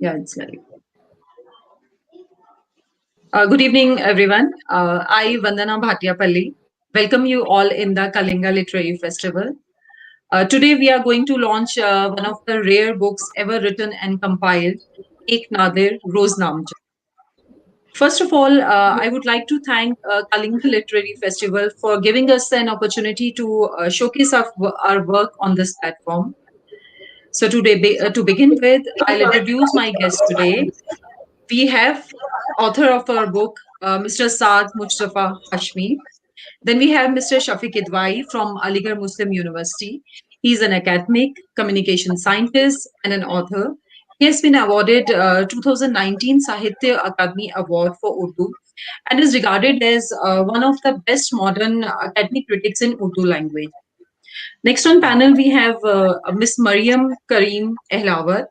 Yeah, it's live. Good evening, everyone. I, Vandana Bhatyapalli, welcome you all in the Kalinga Literary Festival. Today, we are going to launch one of the rare books ever written and compiled, Ek Nadir Roznamcha. First of all, I would like to thank Kalinga Literary Festival for giving us an opportunity to showcase our work on this platform. So, to begin with, I'll introduce my guest today. We have author of our book, Mr. Saad Mustafa Hashmi. Then we have Mr. Shafiq Idwai from Aligarh Muslim University. He's an academic, communication scientist, and an author. He has been awarded 2019 Sahitya Akademi Award for Urdu and is regarded as one of the best modern academic critics in Urdu language. Next on panel, we have Miss Mariam Karim Ehlawat.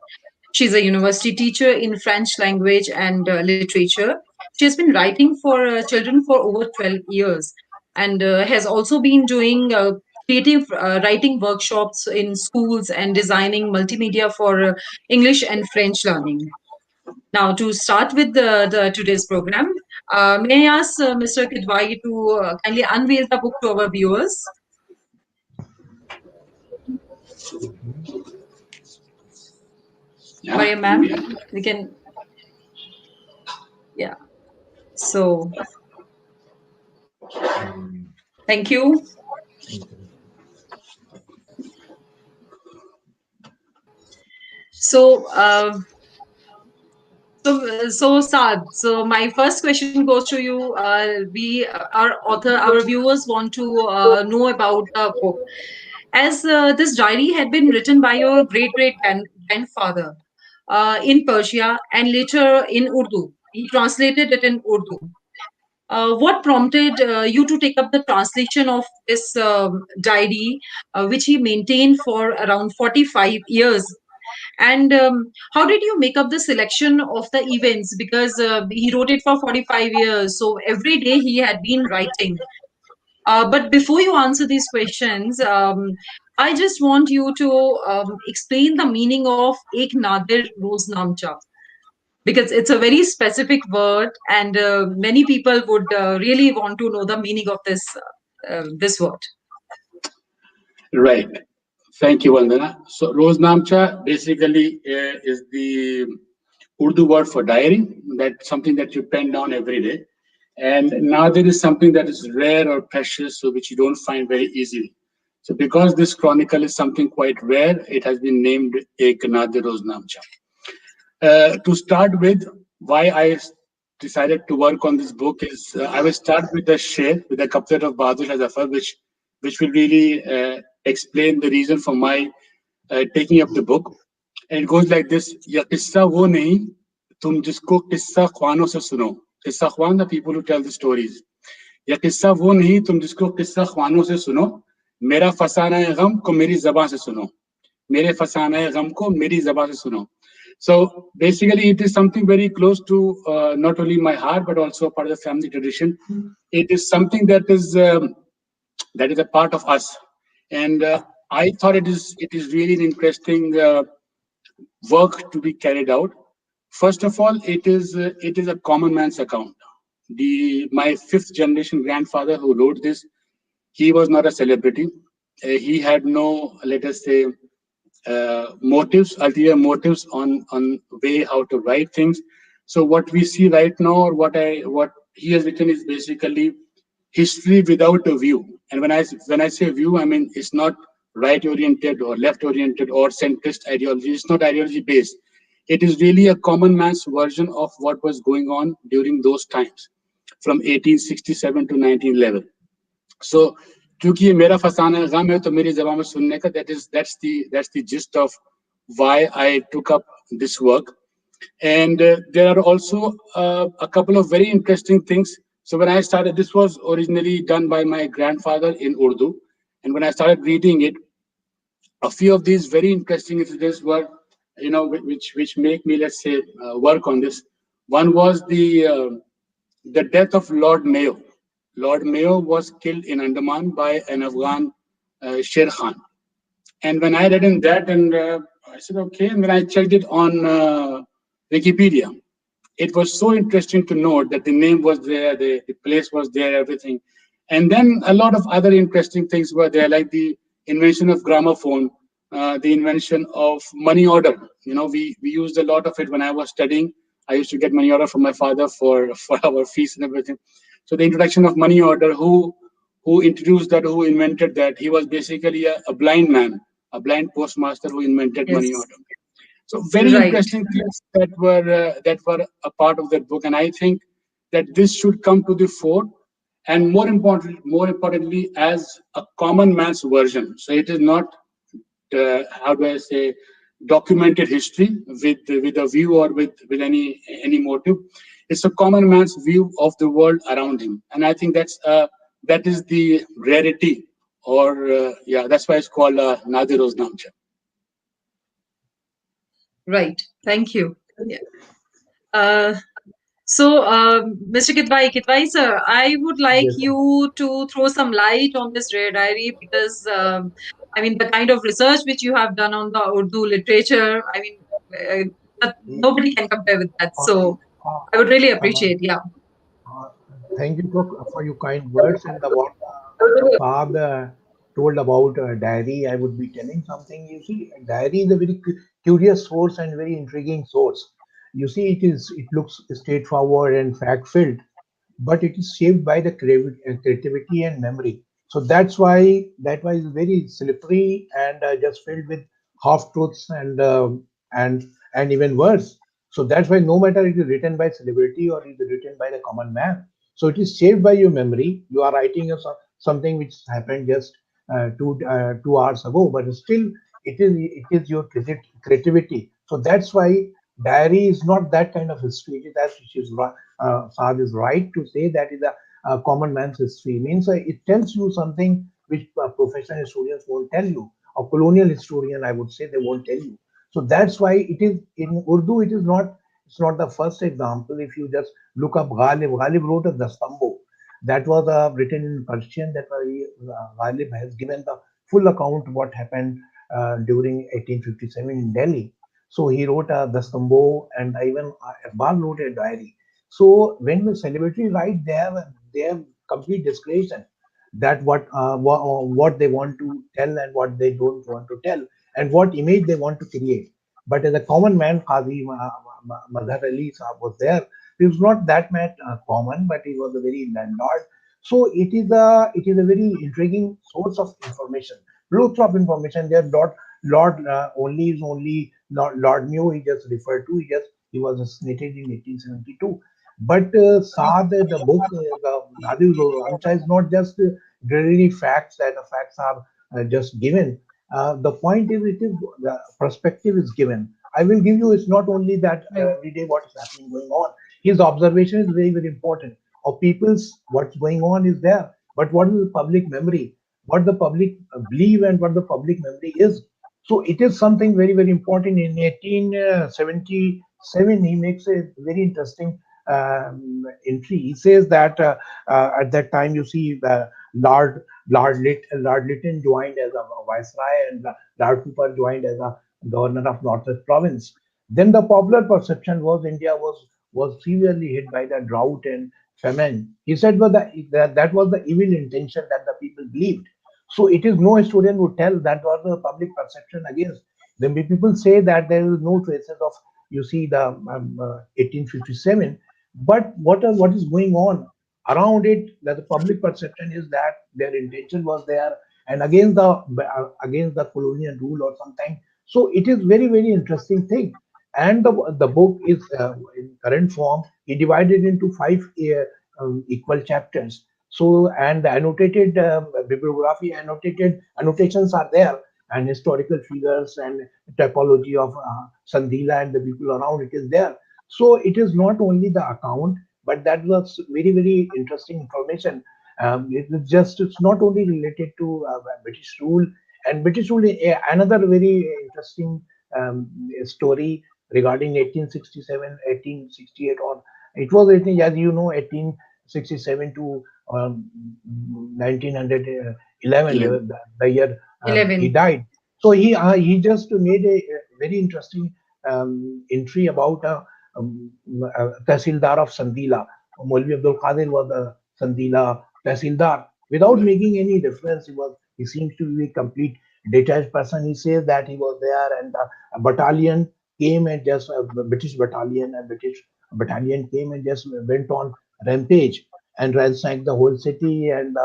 She's a university teacher in French language and literature. She has been writing for children for over 12 years and has also been doing creative writing workshops in schools and designing multimedia for English and French learning. Now, to start with the today's program, may I ask Mr. Kidwai to kindly unveil the book to our viewers? Yeah. Mariam, ma'am, we can, yeah. So, thank you. So, Saad. So, my first question goes to you. Our viewers want to know about the book. As this diary had been written by your grandfather in Persia and later in Urdu. He translated it in Urdu. What prompted you to take up the translation of this diary, which he maintained for around 45 years? And how did you make up the selection of the events? Because he wrote it for 45 years, so every day he had been writing. But before you answer these questions, I just want you to explain the meaning of Ek Nadir Roznamcha, because it's a very specific word, and many people would really want to know the meaning of this word. Right. Thank you, Vandana. So, Roznamcha basically is the Urdu word for diary. That's something that you pen down every day. And Nadir is something that is rare or precious, so which you don't find very easily. So, because this chronicle is something quite rare, it has been named Ek Nadir Roznamcha. To start with, why I decided to work on this book is I will start with a share, with a couplet of Bahadur Shah Zafar, which will really explain the reason for my taking up the book. And it goes like this: "Ya qissa wo nahi, tum jisko qissa khwanon se suno." Qissa khwan, the people who tell the stories. "Ya qissa wo nahi, tum jisko qissa khwanon se suno. Mera fasana hai gham ko meri zaban se suno. Mere fasana hai gham ko meri zaban se suno." So basically, it is something very close to not only my heart but also part of the family tradition. It is something that is a part of us, and I thought it is really an interesting work to be carried out. First of all, it is a common man's account. My fifth generation grandfather who wrote this, he was not a celebrity. He had no, let us say, motives, ulterior motives on way how to write things. So what we see right now, or what he has written, is basically history without a view. And when I say view, I mean it's not right oriented or left oriented or centrist ideology. It's not ideology based. It is really a common man's version of what was going on during those times, from 1867 to 1911. So क्योंकि ये मेरा फसाना गम है तो मेरी जबान में सुनने का, that's the gist of why I took up this work. And there are also a couple of very interesting things. So when I started, this was originally done by my grandfather in Urdu, and when I started reading it, a few of these very interesting incidents were, which make me, let's say, work on this. One was the death of Lord Mayo. Lord Mayo was killed in Andaman by an Afghan Sher Khan. And when I read in that, and I said, okay. And when I checked it on Wikipedia. It was so interesting to note that the name was there, the place was there, everything. And then a lot of other interesting things were there, like the invention of gramophone, the invention of money order. We used a lot of it when I was studying. I used to get money order from my father for our fees and everything. So the introduction of money order, who introduced that, who invented that? He was basically a blind man, a blind postmaster who invented money Yes. order. So very Right. interesting things that were a part of that book, and I think that this should come to the fore, and more importantly, as a common man's version. So it is not, how do I say, documented history with a view or with any motive. It's a common man's view of the world around him, and I think that is the rarity, or yeah, that's why it's called Nadir Roznamcha. Right. Thank you. Yeah. Uh, so, Mr. Kitwai sir, I would like Yes, you to throw some light on this rare diary because, I mean, the kind of research which you have done on the Urdu literature, I mean, nobody can compare with that. uh, So, uh, I would really uh, appreciate, yeah. uh, thank you for your kind words and the what Saab told about diary. I would be telling something. You see, a diary is a very curious source and very intriguing source. You see, it looks straightforward and fact filled, but it is shaped by the creativity and memory. So that's why it's very slippery and just filled with half truths and even worse. So that's why no matter it is written by celebrity or it is written by the common man, so it is shaped by your memory. You are writing something which happened just 2 hours ago, but still it is your creativity. So that's why diary is not that kind of history. It is as she is Saad is right to say that is a common man's history. Means it tells you something which professional historians won't tell you, or colonial historian, I would say, they won't tell you. So that's why it is in Urdu. It's not the first example. If you just look up Ghalib, Ghalib wrote a Dastambo. That was written in Persian. That Ghalib has given the full account what happened during 1857 in Delhi. So he wrote a Dastambo, and even Iqbal wrote a diary. So when the celebrity write, they have complete discretion that what they want to tell and what they don't want to tell, and what image they want to create. But as a common man, Qazi Madhar Ali Sahab was there. He was not that much common, but he was a very landlord. So it is a very intriguing source of information. Lots of information there. Lord only is only Lord New. He just referred to. He was assassinated in 1872. But Saad, the book, the Nadir Roznamcha is not just dreary facts that the facts are just given. The point is, it is the perspective is given. I will give you. It's not only that Right. every day what is happening going on. His observation is very important. Of people's what's going on is there, but what is the public memory? What the public believe and what the public memory is. So it is something very important. In 1877, he makes a very interesting entry. He says that at that time, you see, Lord Lytton joined as a viceroy, and Lord Cooper joined as a governor of Northwest Province. Then the popular perception was India was severely hit by the drought and famine. He said that was the evil intention that the people believed. So it is no historian would tell that was the public perception against. Then people say that there is no traces of, you see, the 1857. But what is going on around it? That the public perception is that their intention was there and against the colonial rule or something. So it is very interesting thing. And the book is in current form. He divided into five equal chapters. So, and the annotated bibliography, annotations are there, and historical figures and typology of Sandila and the people around it is there. So it is not only the account, but that was very interesting information. It's not only related to British rule, and British rule. Another very interesting story regarding 1867, 1868, or it was, I think, as you know, 1867 to 1911, 11. the year he 11. died. So he just made a very interesting entry about Tahsildar of Sandila. Maulvi Abdul Qadir was the Sandila Tahsildar. Without making any difference, he seems to be a complete detached person. He says that he was there, and a battalion came and just a British battalion came and just went on rampage and ransacked the whole city, and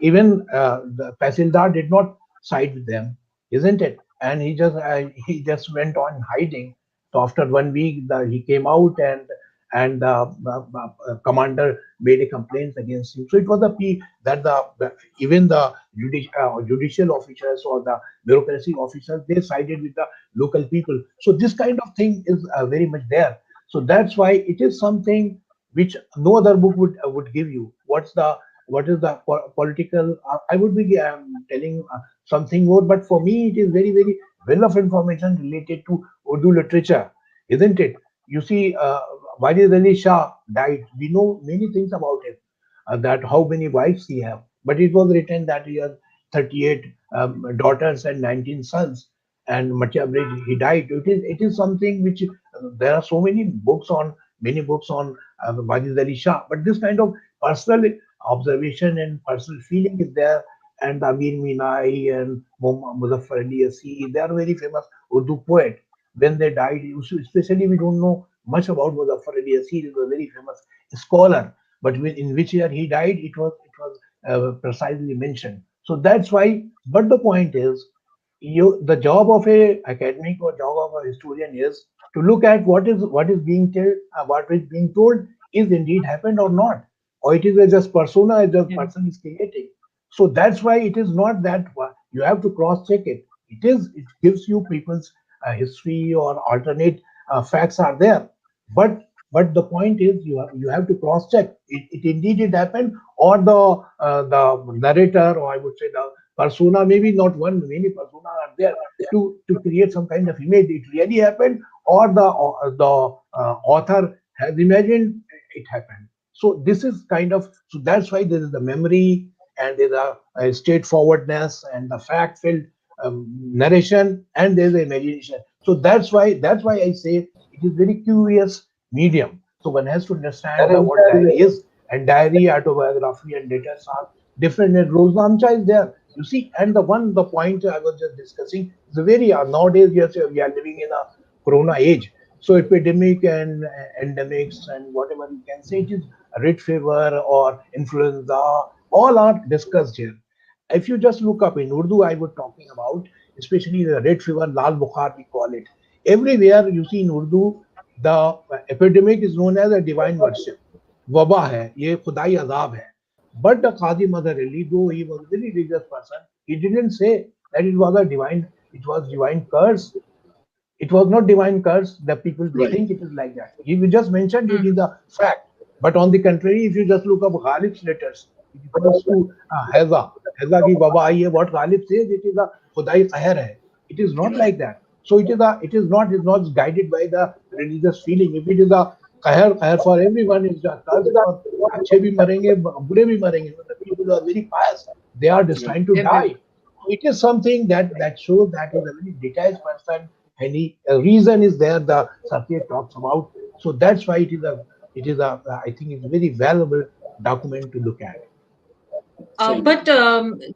even the Tahsildar did not side with them, isn't it? And he just went on hiding. So after 1 week, he came out, and commander made a complaint against him. So it was that even the judicial officers or the bureaucracy officers, they sided with the local people. So this kind of thing is very much there. So that's why it is something which no other book would give you. What is the political? I would be telling something more, but for me it is very well of information related to Urdu literature, isn't it? You see, Wajid Ali Shah died. We know many things about him, that how many wives he have. But it was written that he has 38 daughters and 19 sons. And Matia Bridge, he died. It is something which there are so many books on Wajid Ali Shah. But this kind of personal observation and personal feeling is there. And Amir Minai and Muzaffar Ali Asi, they are very famous Urdu poet. When they died, especially we don't know much about Muzaffar Ali Asi. He was a very famous scholar, but in which year he died, it was precisely mentioned. So that's why. But the point is, the job of a academic or job of a historian is to look at what is being told, what is being told is indeed happened or not, or it is a just persona the Yeah. person is creating. So that's why it is not that you have to cross check it. It gives you people's history or alternate facts are there, but the point is you have to cross check it indeed it happened, or the narrator, or I would say the persona, maybe not one, many persona are there to create some kind of image it really happened, or the author has imagined it happened. So this is kind of, so that's why there is the memory, and there's a straightforwardness and the fact filled narration, and there's the imagination. So that's why I say it is very curious medium. So one has to understand what diary is, and diary, autobiography, and letters are different. And Roznamcha is there, you see. And the point I was just discussing is a very nowadays, yes, we are living in a corona age. So epidemic and endemics and whatever you can say, it is red fever or influenza, all are discussed here. If you just look up in Urdu, I was talking about, especially the red fever, Lal Bukhar, we call it. Everywhere you see in Urdu, the epidemic is known as a divine worship. वबा है, ये खुदाई अजाब है. But the Qazi Mother Ali, though he was a very religious person, he didn't say that it was divine curse. It was not divine curse. The people Right. think it is like that. He just mentioned it Hmm. is a fact. But on the contrary, if you just look up Ghalib's letters, it refers to Heza. Heza ki baba आई है. What Ghalib says, it is a Khudai Qahar hai. It is not Right. like that. So it is not guided by the religious feeling. If it is a Qahar for everyone, it's a curse for अच्छे भी मरेंगे, बुरे भी मरेंगे. The people who are very pious, they are Yeah. destined to Yep, yep. die. It is something that shows that is a very detached person. Any reason is there, the Satya talks about. So that's why it is a I think it's a very valuable document to look at. Same here. But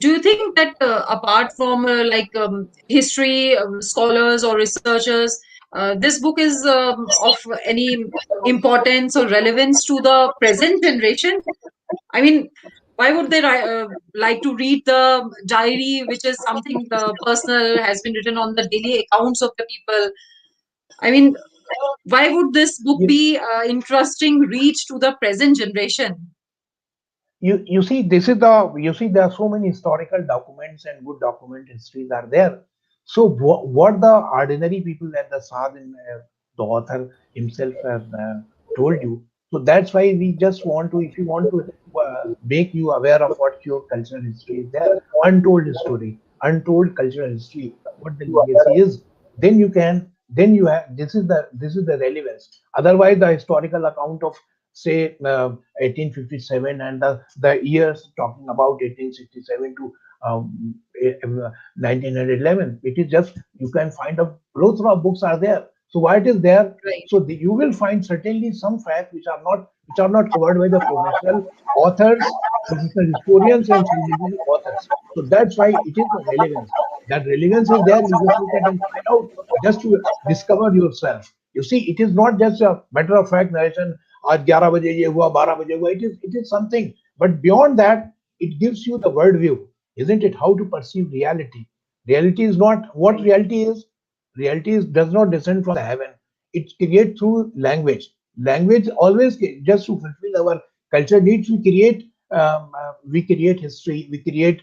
do you think that apart from history scholars or researchers, this book is of any importance or relevance to the present generation? I mean, why would they like to read the diary, which is something the personal has been written on the daily accounts of the people? I mean, why would this book You, be interesting reach to the present generation? you see, there are so many historical documents and good document histories are there. So what the ordinary people at the Saad and the author himself have told you. So that's why we just want to, if you want to make you aware of what your cultural history is there, untold history, untold cultural history, what the legacy is, then you have, this is the relevance. Otherwise, the historical account of, say, 1857, and the years talking about 1867 to 1911, it is just, you can find a plethora of books are there. So why it is there? Right. So you will find certainly some facts which are not covered by the professional authors, professional historians, and celebrated authors. So that's why it is the relevance. That relevance is there. You just look at and find out just to discover yourself. You see, it is not just a matter of fact narration. आज 11 बजे ये हुआ 12 बजे हुआ. It is something. But beyond that, it gives you the world view, isn't it? How to perceive reality. Reality is not what Right. reality is. Reality does not descend from the heaven. It's created through language. Language always just to fulfill our culture needs. We create history. We create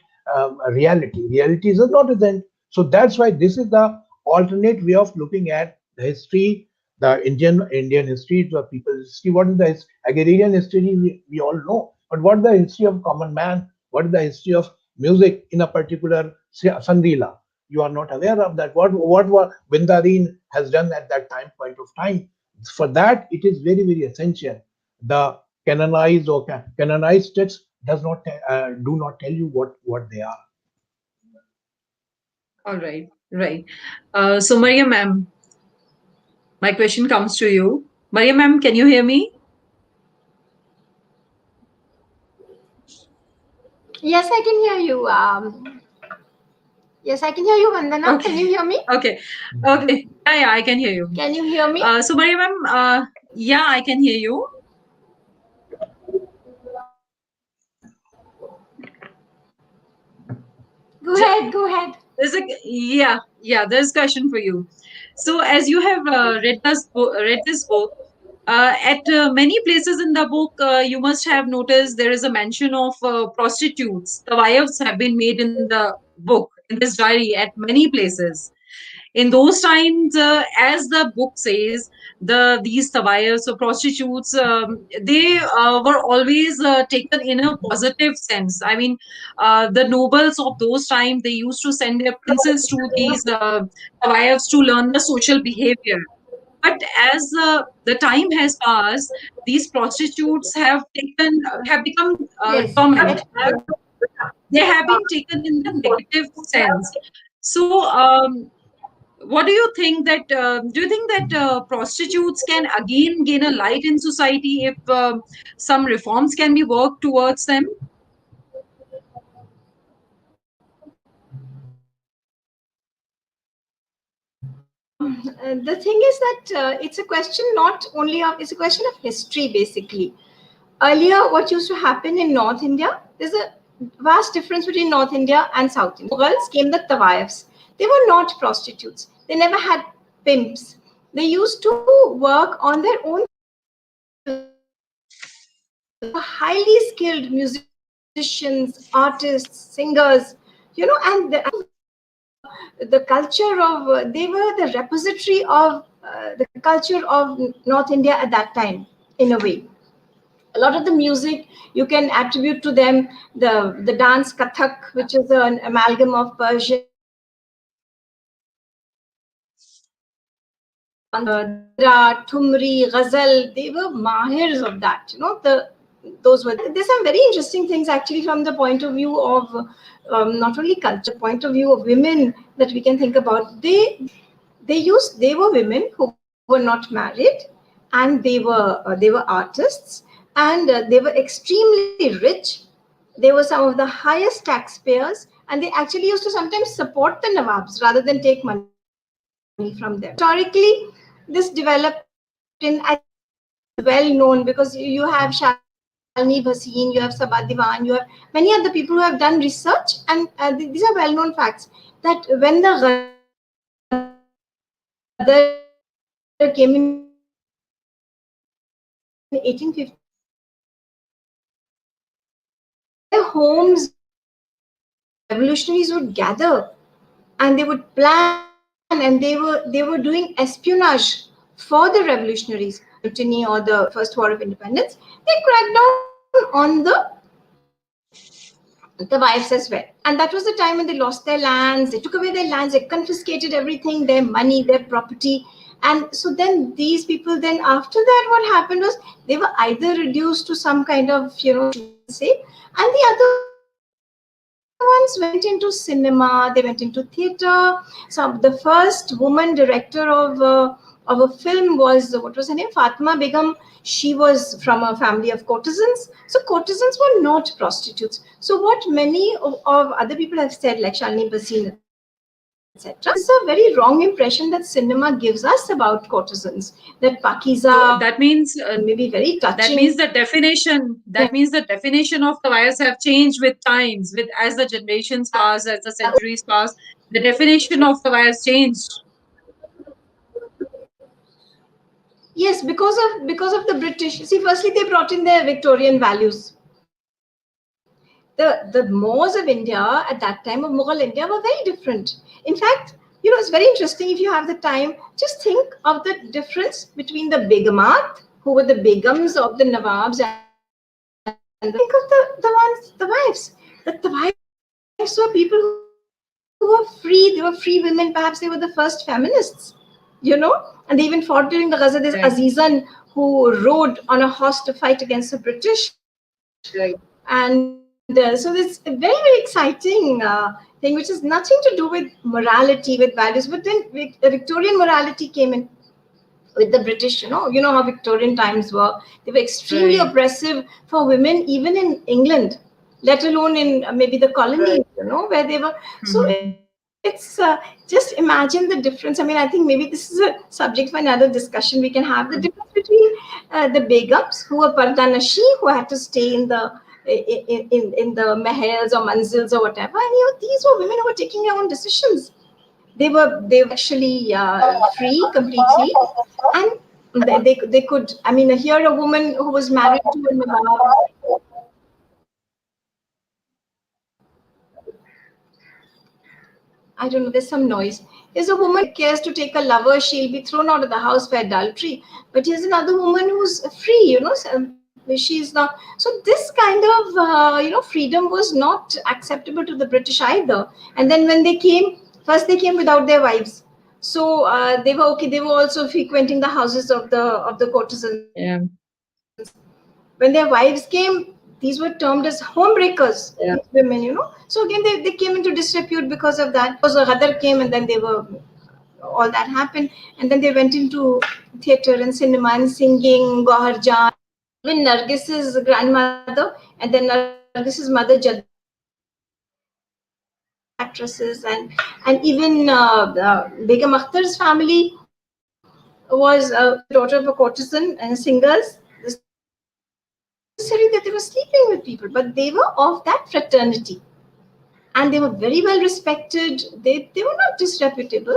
reality. Reality is not present. So that's why this is the alternate way of looking at the history, the Indian history, the people's history. What is the agrarian history? We all know. But what is the history of common man? What is the history of music in a particular Sandila? You are not aware of that. What Bindarin has done at that point of time. For that, it is very, very essential. The canonized text does not do not tell you what they are. All right. Right. So, Maria ma'am, my question comes to you. Maria ma'am, can you hear me? Yes, I can hear you. Yes, I can hear you, Vandana. Can you Okay. hear me? Okay. Okay. Yeah, I can hear you. Can you hear me? So, Maria ma'am, yeah, I can hear you. Go ahead, go ahead. There's a yeah. There's a question for you. So, as you have read this book, at many places in the book, you must have noticed there is a mention of prostitutes. The wives have been made in the book, in this diary, at many places. In those times, as the book says, these tabayas or prostitutes, they were always taken in a positive sense. I mean, the nobles of those times, they used to send their princes to these tabayas to learn the social behavior. But as the time has passed, these prostitutes have become Yes, common. at home. They have been taken in the negative sense. So, what do you think that do you think that prostitutes can again gain a light in society if some reforms can be worked towards them? The thing is that it's a question not only of, it's a question of history basically. Earlier, what used to happen in North India, there's a vast difference between North India and South India. Mughals came the Tawayafs. They were not prostitutes. They never had pimps. They used to work on their own highly skilled musicians, artists, singers, and the culture of they were the repository of the culture of North India at that time, in a way. A lot of the music you can attribute to them, the dance Kathak, which is an amalgam of Persian, Dira, Thumri, Ghazal, they were mahirs of that. Those were, there's some very interesting things actually from the point of view of not only culture, point of view of women that we can think about. They were women who were not married, and they were artists, and they were extremely rich. They were some of the highest taxpayers, and they actually used to sometimes support the Nawabs rather than take money from them. Historically, this developed in, I think it's well known because you have Shalini Bhasin, you have Sabaa Diwan, you have many other people who have done research, and these are well known facts that when the Ghadar came in 1850, their homes the revolutionaries would gather and they would plan, and they were doing espionage for the revolutionaries. Mutiny or the First War of Independence, they cracked down on the wives as well. And that was the time when they lost their lands, they took away their lands, they confiscated everything, their money, their property. And so then these people, then after that, what happened was they were either reduced to some kind of, say, and the other one was ones went into cinema, they went into theatre. So the first woman director of a film was, what was her name? Fatma Begum. She was from a family of courtesans. So courtesans were not prostitutes. So what many of other people have said, like Shalini Basin, etc., this is a very wrong impression that cinema gives us about courtesans. That Pakiza, That means maybe very touching. that means the definition of the wives have changed with times, with as the generations pass, as the centuries pass, the definition of the wives changed. Yes, because of the British. See, firstly, they brought in their Victorian values. The Moors of India at that time, of Mughal India, were very different. In fact, it's very interesting. If you have the time, just think of the difference between the Begamat, who were the Begums of the Nawabs, and think of the wives. That the wives were people who were free. They were free women. Perhaps they were the first feminists. And they even fought during the Ghazwa. There's Right. Azizan who rode on a horse to fight against the British. Right. And so it's a very, very exciting thing, which has nothing to do with morality, with values. But then Victorian morality came in with the British. You know how Victorian times were. They were extremely Right. oppressive for women, even in England, let alone in maybe the colonies. Where they were. So it's just imagine the difference. I mean, I think maybe this is a subject for another discussion we can have. The difference between the Begums, who were Pardanashi, who had to stay in the mahals or manzils or whatever, and these were women who were taking their own decisions. They were actually free completely, and they could. I mean, here a woman who was married to a Nawab. I don't know, there's some noise. There's a woman who cares to take a lover, she'll be thrown out of the house for adultery. But here's another woman who's free, so she's not. So this kind of, freedom was not acceptable to the British either. And then when they came, first they came without their wives. So they were okay. They were also frequenting the houses of the courtesans. Yeah. When their wives came, these were termed as homebreakers, these women. So again, they came into disrepute because of that. Because Ghadar came, and then they were, all that happened. And then they went into theatre and cinema and singing, Gauhar Jaan, even Nargis's grandmother, and then Nargis's mother, Jadda, actresses, and even Begum Akhtar's family was the daughter of a courtesan and singers. Necessary that they were sleeping with people, but they were of that fraternity, and they were very well respected. They were not disreputable.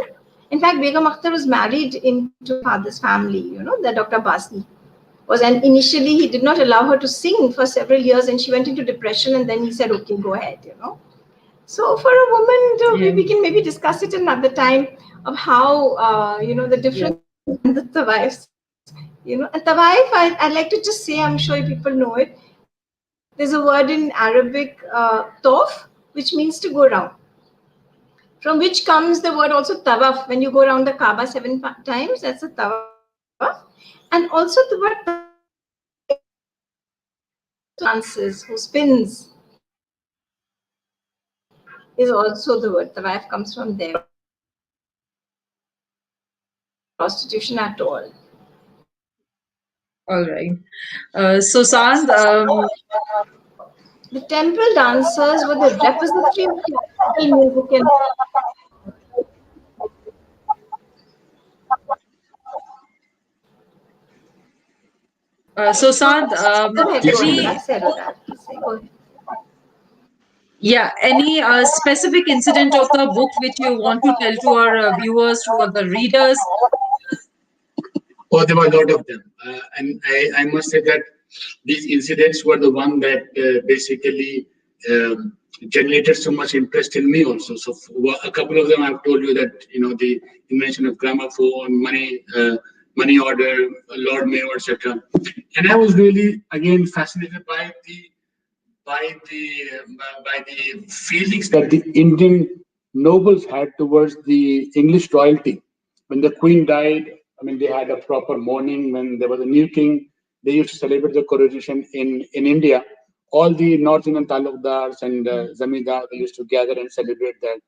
In fact, Begum Akhtar was married into father's family. The Dr. Basni was, and initially he did not allow her to sing for several years, and she went into depression, and then he said, "Okay, go ahead." So for a woman, we can maybe discuss it another time of how the difference in the wives. And tawaif, I'd like to just say, I'm sure people know it. There's a word in Arabic, tawf, which means to go around. From which comes the word also tawaf. When you go around the Kaaba 7 times, that's a tawaf. And also the word dances, who spins, is also the word. Tawaf comes from there. Prostitution at all. All right. So Sand, The temple dancers were the representative of classical music and so Sand, go ahead, any I said that. Go ahead. any specific incident of the book which you want to tell to our viewers, to our the readers? Oh, there were a lot of them. And I must say that these incidents were the one that basically generated so much interest in me also. So a couple of them I've told you that, the invention of gramophone, money order, Lord Mayor, etc. And I was really, again, fascinated by the feelings that the Indian nobles had towards the English royalty. When the Queen died, I mean, they had a proper mourning. When there was a new king, they used to celebrate the coronation in India. all the North Indian talukdars and zamindar, they used to gather and celebrate that.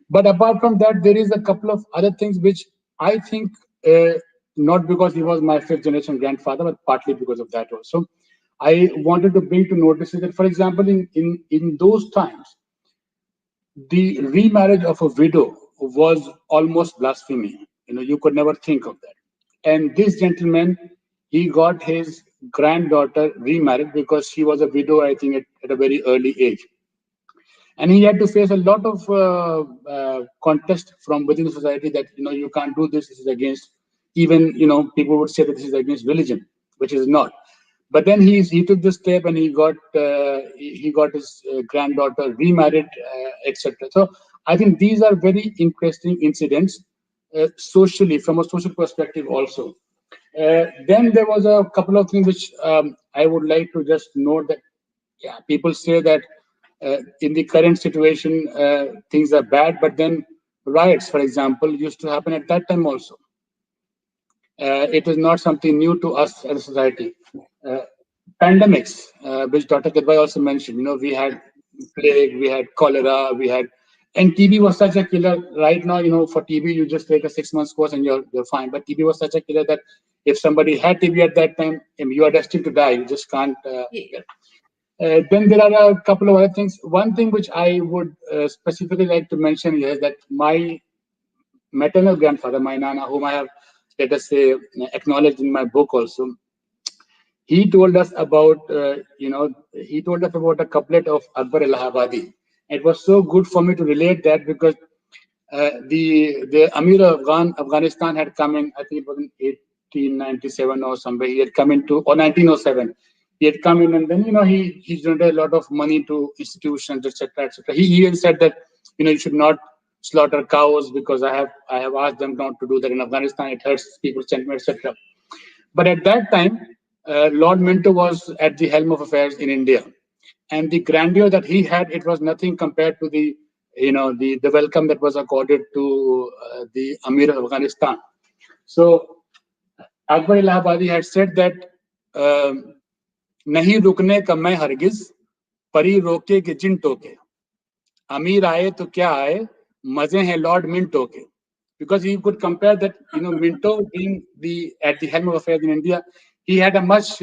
But apart from that, there is a couple of other things which I think, not because he was my fifth generation grandfather, but partly because of that also. I wanted to bring to notice is that, for example, in those times, the remarriage of a widow was almost blasphemy. You could never think of that. And this gentleman, he got his granddaughter remarried because she was a widow, I think, at a very early age. And he had to face a lot of contest from within the society that you can't do this. This is against, even people would say that this is against religion, which is not. But then he took this step and he got his granddaughter remarried, etc. So I think these are very interesting incidents socially, from a social perspective also. Then there was a couple of things which I would like to just note that, yeah, people say that in the current situation things are bad, but then riots, for example, used to happen at that time also. It is not something new to us as a society. Uh, Pandemics, which Dr. Kidwai also mentioned, we had plague, we had cholera, and TB was such a killer. Right now, for TB, you just take a 6 months course and you're fine. But TB was such a killer that if somebody had TB at that time, you are destined to die. You just can't get. Then there are a couple of other things. One thing which I would specifically like to mention here is that my maternal grandfather, my nana, whom I have, let us say, acknowledged in my book also, he told us about, he told us about a couplet of Akbar Allahabadi. It was so good for me to relate that because the Amir of Afghanistan had come in, I think it was in 1897 or somewhere. He had come into, or 1907. He had come in, and then he donated a lot of money to institutions, etc., etc. He even said that you should not slaughter cows because I have asked them not to do that in Afghanistan. It hurts people's sentiment, etc. But at that time, Lord Minto was at the helm of affairs in India, and the grandeur that he had, it was nothing compared to the welcome that was accorded to the Amir of Afghanistan. So Akbar Allahabadi had said that नहीं रुकने का मैं हरगिज परी रोके के जिन टोके अमीर आए तो क्या आए मजे हैं लॉर्ड मिंटो के, because he could compare that Minto being at the helm of affairs in India, he had a much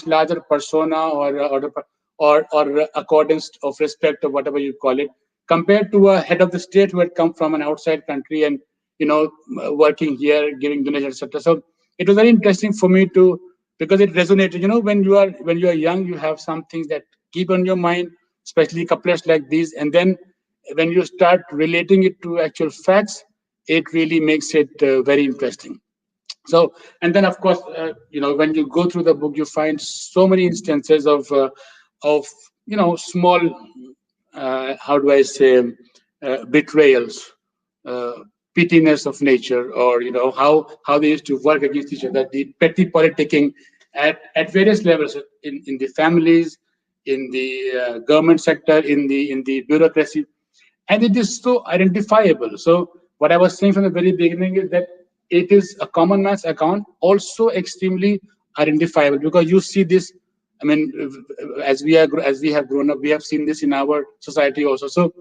larger persona or accordance of respect or whatever you call it, compared to a head of the state who had come from an outside country and working here, giving donations, etc. So it was very interesting for me to, because it resonated. When you are young, you have some things that keep on your mind, especially couplets like these, and then when you start relating it to actual facts, it really makes it very interesting. So, and then of course, when you go through the book, you find so many instances of small, how do I say, betrayals, uh, pettiness of nature, or how they used to work against each other, the petty politicking at various levels in the families, in the government sector, in the bureaucracy, and it is so identifiable. So what I was saying from the very beginning is that it is a common man's account, also extremely identifiable, because you see this. I mean, as we have grown up, we have seen this in our society also. So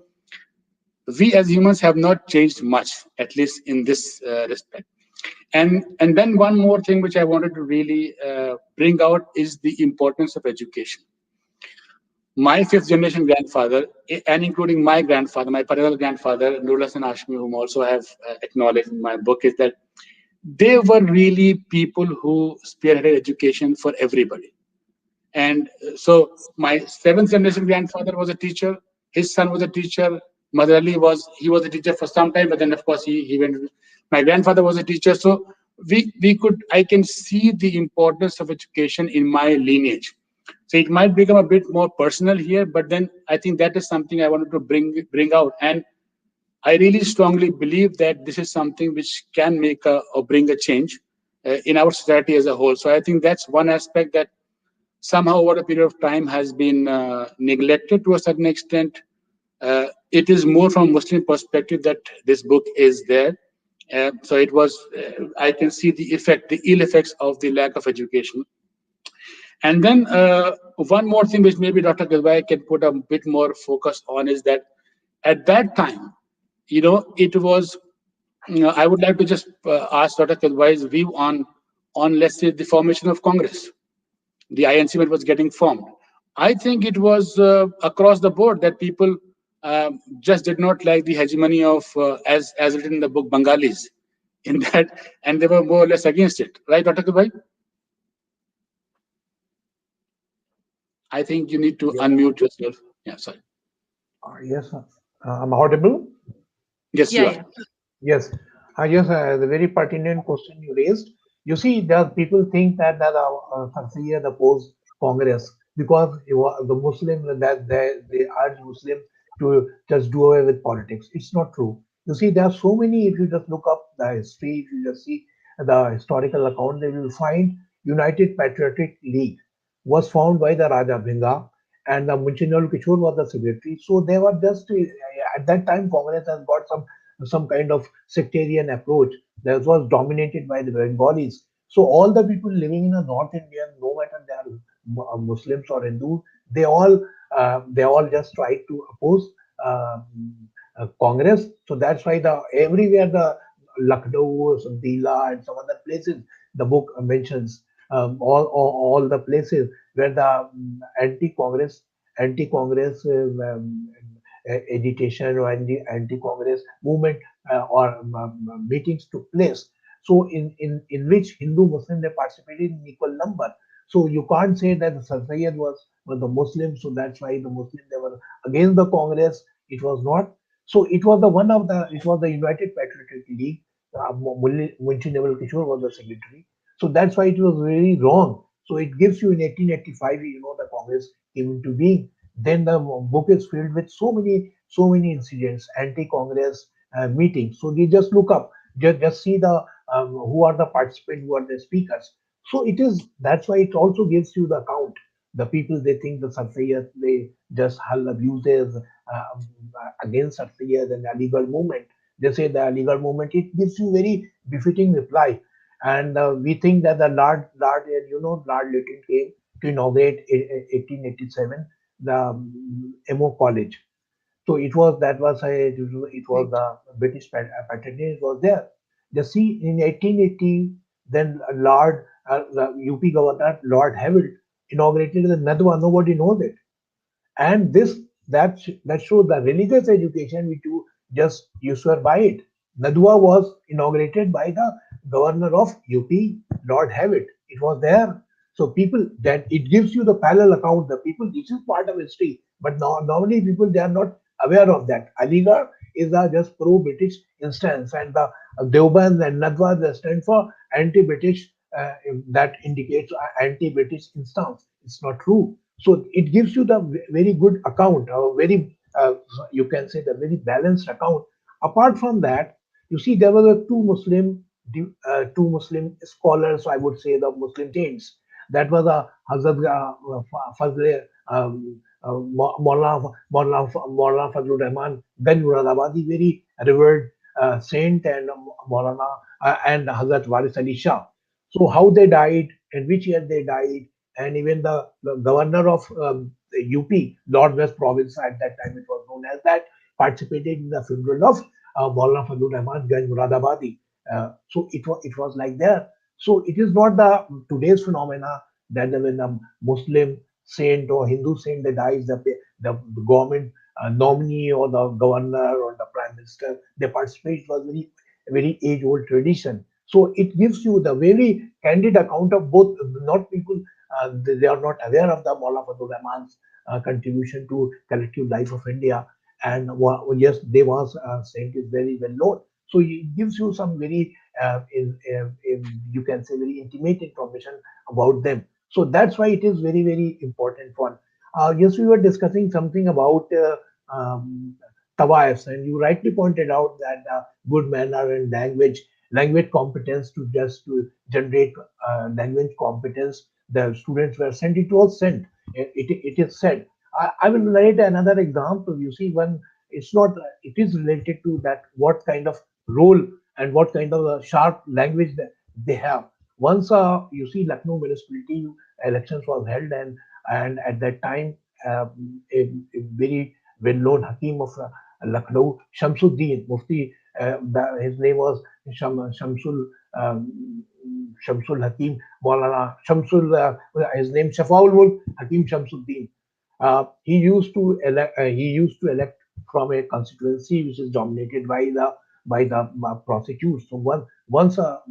we as humans have not changed much, at least in this respect. And then one more thing which I wanted to really bring out is the importance of education. My fifth generation grandfather, and including my grandfather, my paternal grandfather, Nurul Hasan Hashmi, whom also I have acknowledged in my book, is that they were really people who spearheaded education for everybody. And so my seventh generation grandfather was a teacher. His son was a teacher. Mother Ali was a teacher for some time, but then of course he went. My grandfather was a teacher. So I can see the importance of education in my lineage. So it might become a bit more personal here, but then I think that is something I wanted to bring out. And I really strongly believe that this is something which can make or bring a change in our society as a whole. So I think that's one aspect that somehow over a period of time has been neglected to a certain extent. It is more from Muslim perspective that this book is there. So it was, I can see the ill effects of the lack of education. And then one more thing which maybe Dr. Gilbay can put a bit more focus on is that at that time, it was. I would like to just ask Dr. Gilbay's view on let's say the formation of Congress, the INC when it was getting formed. I think it was across the board that people just did not like the hegemony of, as written in the book, Bengalis, in that, and they were more or less against it, right, Dr. Kubai? I think you need to Yeah. unmute yourself. Yeah, sorry. Yes, I'm audible. Yes, Yeah, you are. yeah. Yes, yes, the very pertinent question you raised. You see, there people think that Sarsiya opposed Congress because the Muslim that they urge Muslims to just do away with politics. It's not true. You see, there are so many. If you just look up the history, if you just see the historical account, they will find United Patriotic League was formed by the Raja Bhinga and the Munchinal Kishore was the secretary. So they were just at that time Congress has got some kind of sectarian approach that was dominated by the Bengalis. So all the people living in the North India, no matter they are Muslims or Hindus, they all just tried to oppose uh, Congress. So that's why the everywhere the Lucknow, Sandila, and some other places the book mentions all the places where the anti-Congress agitation or anti-Congress movement or meetings took place. So in which Hindu Muslim they participated in equal number. So you can't say that the Sir Sayyid was the Muslim, so that's why the Muslim they were against the Congress. It was not. So it was the United Patriotic League. Munshi Naval Kishore was the secretary. So that's why it was very wrong. So it gives you in 1885, the Congress came into being. Then the book is filled with so many incidents, anti-Congress meetings. So you just look up, just see the who are the participants, who are the speakers. So it is that's why it also gives you the account. The people they think the Sarfiyas they just hull abuses against Sarfiyas and the Aligarh movement. They say the Aligarh movement. It gives you very befitting reply, and we think that the Lord Lytton came to inaugurate 1887 the MO College. So it was Right. the British patronage was there. Just see in 1880, then the UP governor Lord Havild inaugurated the Nadwa. Nobody knows it, and that shows the religious education which you swear by it. Nadwa was inaugurated by the governor of UP, Lord Havitt. It was there. So people that it gives you the parallel account. The people this is part of history, but normally people they are not aware of that. Aligarh is a just pro-British instance, and the Deoband and Nadwa they stand for anti-British. That indicates anti-British instance. It's not true. So it gives you the very good account, or very you can say the very balanced account. Apart from that, you see there were two Muslim scholars. I would say the Muslim saints. That was a Hazrat Fazl Maulana Fazlur Rahman Ganj Muradabadi, very revered saint, and Maulana and Hazrat Waris Ali Shah. So how they died and which year they died, and even the governor of UP, Lord West Province at that time it was known as that, participated in the funeral of Maulana Fazlur Rahman Ganj Muradabadi. So it was like that. So it is not the today's phenomena that when a Muslim saint or Hindu saint that dies, the government nominee or the governor or the prime minister they participate. It was very age old tradition. So it gives you the very candid account of both. Not people they are not aware of the Maulana Fazlur Rahman's contribution to collective life of India. And yes, Deva's saint is very well known. So it gives you some very, you can say, very intimate information about them. So that's why it is very, very important one. Yes, we were discussing something about Tawais, and you rightly pointed out that good manner and language competence to generate language competence. The students were sent. It was sent. It is said. I will narrate another example. You see, when it's not, it is related to that what kind of role and what kind of sharp language that they have. once you see Lucknow municipality elections was held, and at that time a very well-known Hakim of Lucknow, Shamsuddin Mufti, his name was Shamsul um, Shamsul Hakim Maulana Shamsul. His name Shafaul Mulk Hakim Shamsuddin. He used to elect from a constituency which is dominated by the prosecute. So once a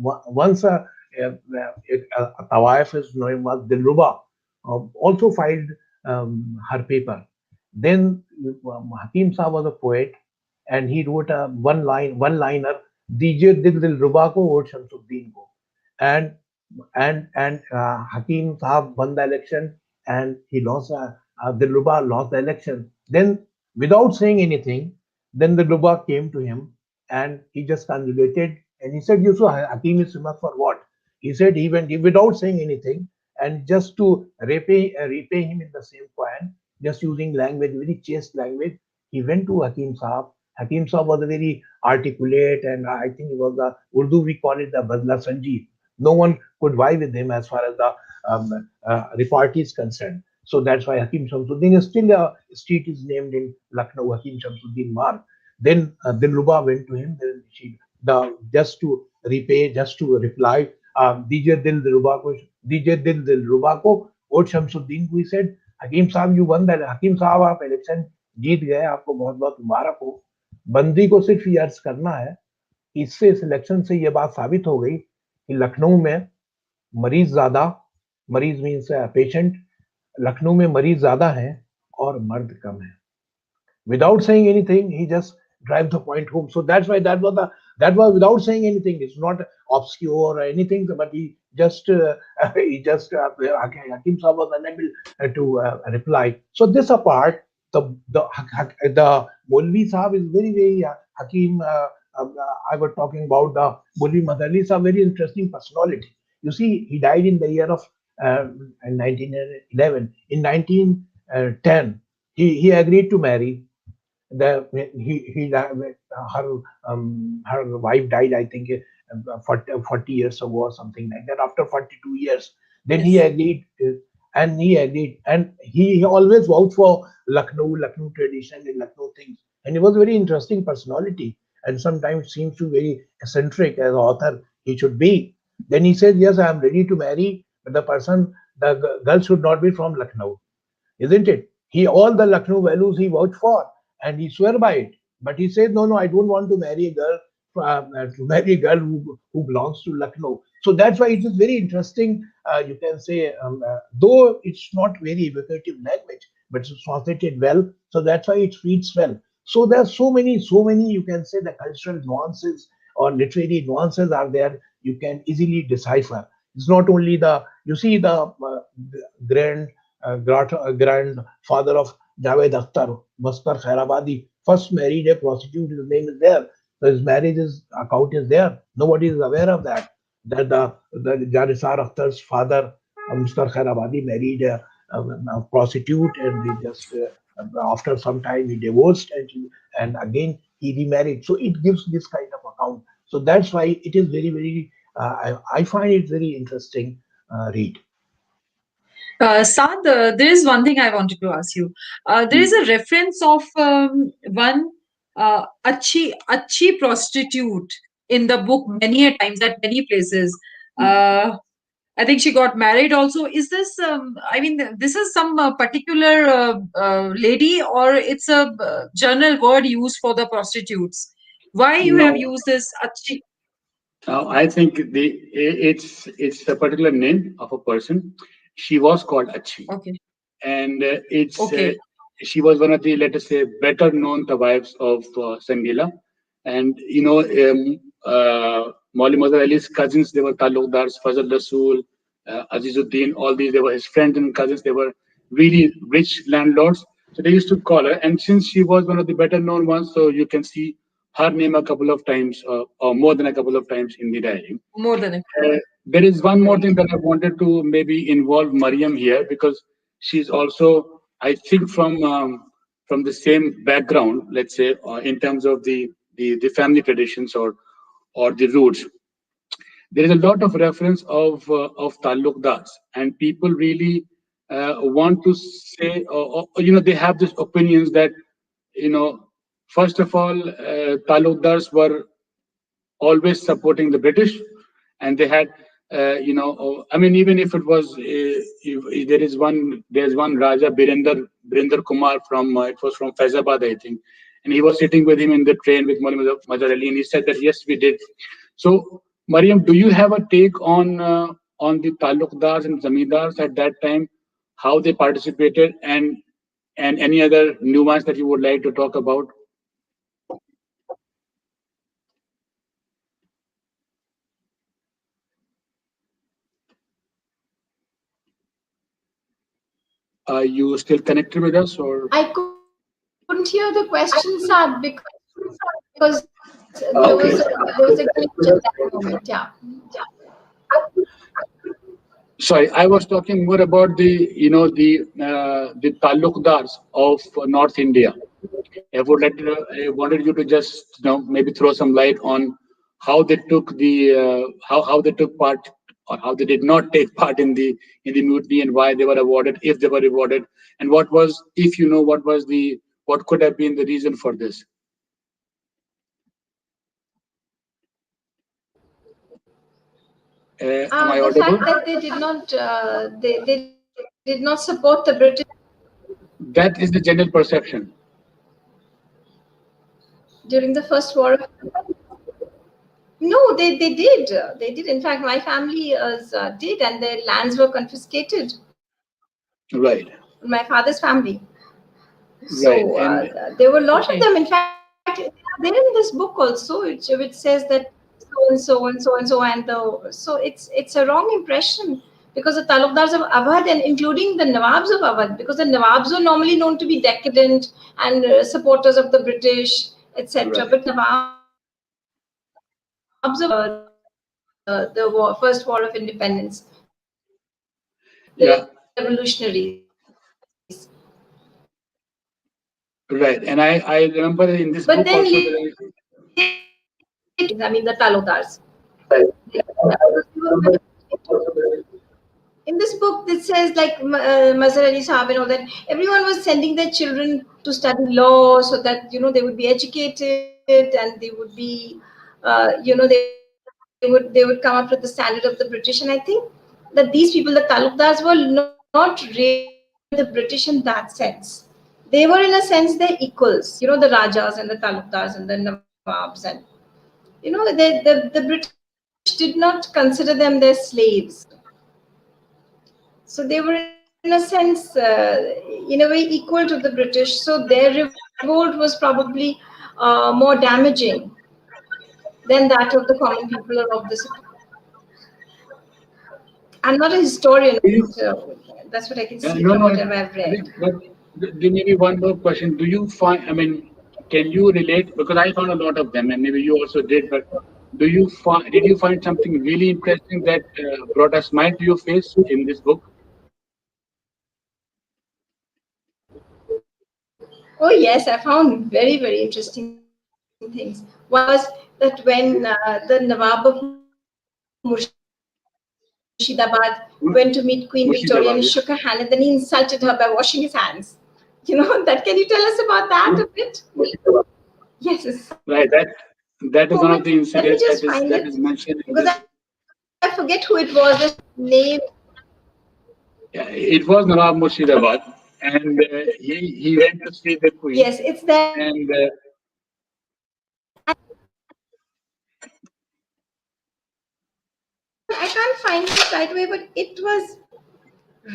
Tawaif is known as Dilruba also filed her paper. Then Hakim Saab was a poet, and he wrote a one liner, "Dije dil ruba ko vote Shamsuddin ko," and Hakim Saab won the election, and he lost. Dilruba lost the election. Then, without saying anything, then Dilruba came to him, and he just congratulated, and he said, "You saw Hakim is famous for what?" He said he went without saying anything, and just to repay him in the same coin, just using language, very chaste language, he went to Hakim Saab. Hakim Saab was a very articulate, and I think he was the Urdu, we call it the Badla Sanji. No one could vie with him as far as the repartee is concerned. So that's why Hakim Shamsuddin is still a street is named in Lucknow, Hakim Shamsuddin Marg. Then Dilruba went to him. Then just to repay, just to reply, Dije Dil Dilruba ko, Dije Dil Dilruba ko, और शमसुद्दीन को he said, हकीम साहब you won that, हकीम साहब आप election जीत गए, आपको बहुत बहुत मुबारक हो, बंदी को सिर्फ ये अर्ज करना है, इससे इस इलेक्शन से ये बात साबित हो गई कि लखनऊ में मरीज ज्यादा, मरीज मीन्स पेशेंट, लखनऊ में मरीज ज्यादा हैं और मर्द कम है. Without saying anything, he just drive the point home. So that's why that was without saying anything. It's not obscure or anything, but he just Hakim Saab was unable to reply. So this apart, the Molvi Saab is very Hakim. I was talking about the Molvi Madali Saab, very interesting personality. You see, he died in the year of 1911. In 1910, he agreed to marry. Her wife died, I think, 40 years ago or something like that. After 42 years, then he Yes. agreed, and he always vouched for Lucknow tradition and Lucknow things. And he was a very interesting personality, and sometimes seems to be very eccentric as an author he should be. Then he said, "Yes, I am ready to marry, but the girl should not be from Lucknow." Isn't it? He all the Lucknow values he vouched for, and he swear by it. But he said, no, I don't want to marry a girl who belongs to Lucknow. So that's why it is very interesting. You can say, though it's not very evocative language, but it's translated well. So that's why it reads well. So there are so many. You can say the cultural nuances or literary nuances are there. You can easily decipher. It's not only you see the grand grandfather of Javed Akhtar, Bastar Khairabadi, first married a prostitute. His name is there. So his account is there. Nobody is aware of that. That the Janisar Akhtar's father, Mr. Khairabadi, married a prostitute, and they just after some time he divorced, and again he remarried. So it gives this kind of account. So that's why it is very. I find it very interesting read. Saad, there is one thing I wanted to ask you. There is Hmm. a reference of one achi prostitute in the book many a times at many places. Uh, I think she got married also. Is this, I mean, this is some particular lady, or it's a general word used for the prostitutes? Why you have No, used this achi? I think it's a particular name of a person. She was called Achi, Okay. and it's Okay. she was one of the, let us say, better known wives of Sangila. And Mauli Mazhar Ali's cousins, they were talukdars, Fazal Rasool, Azizuddin, all these, they were his friends and cousins. They were really rich landlords. So they used to call her. And since she was one of the better known ones, so you can see her name a couple of times, or more than a couple of times in the diary. More than a. There is one more Right. thing that I wanted to maybe involve Mariam here, because she's also, I think, from the same background. Let's say in terms of the family traditions or the roots. there is a lot of reference of talukdars, and people really want to say, they have this opinions that, you know, first of all, talukdars were always supporting the British, and they had, I mean, even if it was, if there's one Raja Birinder Kumar from, it was from Faizabad, I think, and he was sitting with him in the train with Maulana Mazhar Ali, and he said that yes, we did. So, Mariam, do you have a take on the talukdars and zamindars at that time, how they participated, and any other nuance that you would like to talk about? Are you still connected with us, or? I couldn't hear the question, Saad, because there was a Okay. glitch at that moment. Yeah. Sorry, I was talking more about the talukdars of North India. I wanted you to just, maybe throw some light on how they took how they took part, or how they did not take part in the mutiny, and why they were awarded, if they were rewarded, and what was, if you know, what could have been the reason for this. Am I The audible? fact that they did not they did not support the British That is the general perception. during the First War. No, they did. In fact, my family did, and their lands were confiscated. Right, My father's family. So right, and there were a lot of them. Okay. In fact, they're in this book also, which says that so and so and so and so, and it's a wrong impression, because the Talukdars of Awadh, and including the Nawabs of Awadh, because the Nawabs were normally known to be decadent and supporters of the British, etc. right, But Nawabs of the first war of independence, the yeah, revolutionaries. right. And I remember in But this then book also later, there is. I mean, the Talukdars. In this book, it says like Mazhar Ali Sahab and all that, everyone was sending their children to study law so that they would be educated, and they would be, they would come up with the standard of the British. And I think that these people, the Talukdars, were not really the British in that sense. They were in a sense their equals. The Rajas and the Talukdars and the Nawabs, and the British did not consider them their slaves. So they were, in a sense, in a way equal to the British. So their revolt was probably more damaging than that of the common people or of the city. I'm not a historian, but Do you, that's what I can see from no, no. whatever I've read. I think, but there may be one more question. Do you find? I mean, can you relate? Because I found a lot of them, and maybe you also did. But did you find something really interesting that brought a smile to your face in this book? Oh yes, I found very, very interesting things. One was that when the Nawab of Murshidabad went to meet Queen Victoria, and he shook her hand, and then he insulted her by washing his Murshidabad, hands. That, can you tell us about that a bit? yeah. Yes, it's so moving. Right. Let That me is one just of the find it, incidents that is because mentioned I in forget this. who it was. The name. Yeah, it was Nawab Murshidabad, and he went to see the Yes, Queen, it's there. and I can't find it right away, but it was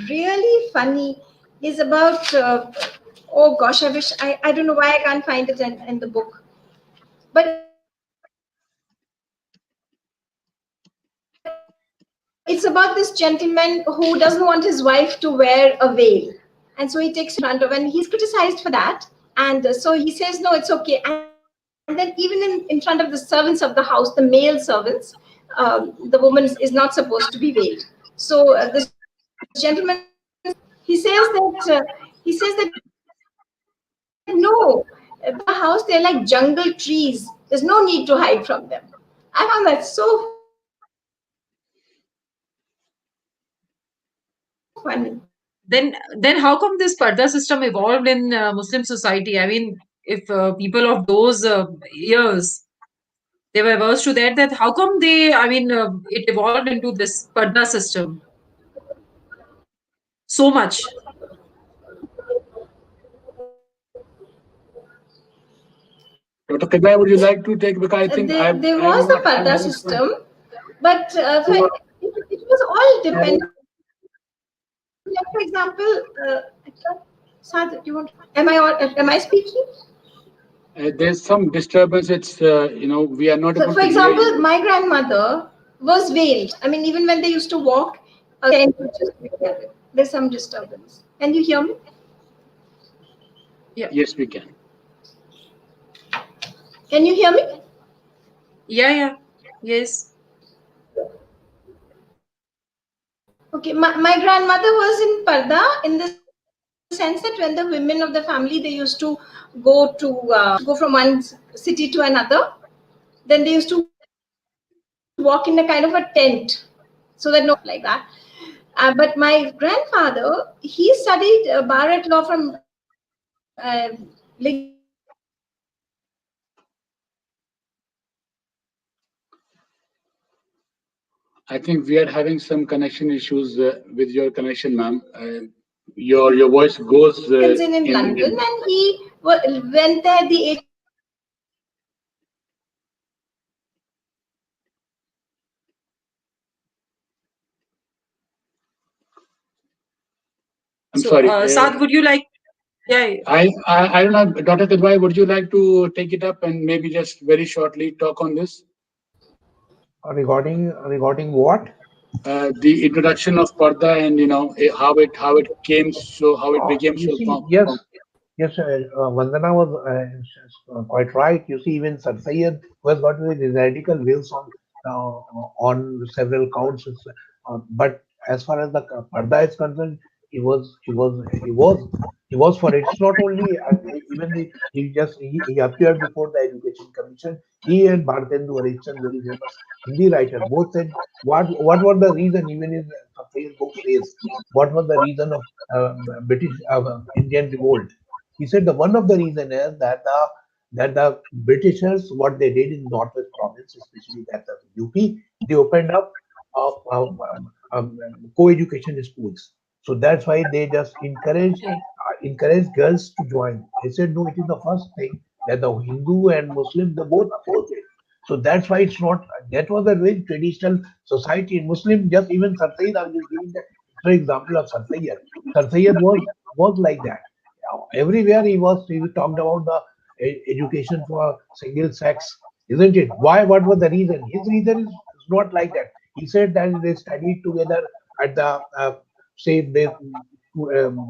really funny. Is about oh gosh, I don't know why I can't find it in the book, but it's about this gentleman who doesn't want his wife to wear a veil, and so he takes her to church in front of, and he's criticized for that. And so he says no, it's okay. And then even in front of the servants of the house, the male servants, the woman is not supposed to be veiled. So this gentleman says he says that no, the house, they're like jungle trees. There's no need to hide from them. I found that so funny. Funny. Then how come this parda system evolved in Muslim society? I mean, if people of those years they were averse to that, how come it evolved into this parda system so much? Dr. Kadai, would you like to take? Because I think There I'm was a not. I'm parda having some. system, but it was all dependent. Like for example, Sad, do you want? Am I speaking? There's some disturbance. It's we are not So, able for to hear example, you. my grandmother was veiled. I mean, even when they used to walk, there's some disturbance. Can you hear me? Yeah, Yes, we can. Can you hear me? yeah, yes. Okay, my grandmother was in Parda in the sense that when the women of the family they used to go from one city to another, then they used to walk in a kind of a tent so that nobody could see them like that. But my grandfather, he studied bar at law from Lincoln University. He was a lawyer. I think we are having some connection issues with your connection, ma'am. Your voice goes In London, in. and he went there at the age of 16. I'm So, sorry. Saad, would you like? Yeah, I don't know, Dr. Kadwai, would you like to take it up and maybe just very shortly talk on this? Regarding what? The introduction of Parda and how it came so how it became You so see, yes, Vandana was quite right. You see, even Sir Syed was got very radical views on several counts. But as far as the Parda is concerned, he was for it. It's not only even he appeared before the Education Commission. He and Bhartendu Harishchandra, very famous Hindi writer, both said what was the reason. Even in Sir Syed's book says what was the reason of British Indian revolt. He said the one of the reason is that the Britishers, what they did in Northwest Province, especially that of UP, they opened up co-education schools. So that's why they just okay. encourage girls to join. They said no, it is the first thing that the Hindu and Muslim they both oppose it. So that's why it's not. That was a very traditional society. In Muslim, just even Sir Sayyid, I'm just giving the example of Sir Sayyid. Sir Sayyid was like that. Everywhere he talked about the education for single sex, isn't it? Why? What was the reason? His reason is not like that. He said that they studied together at the say they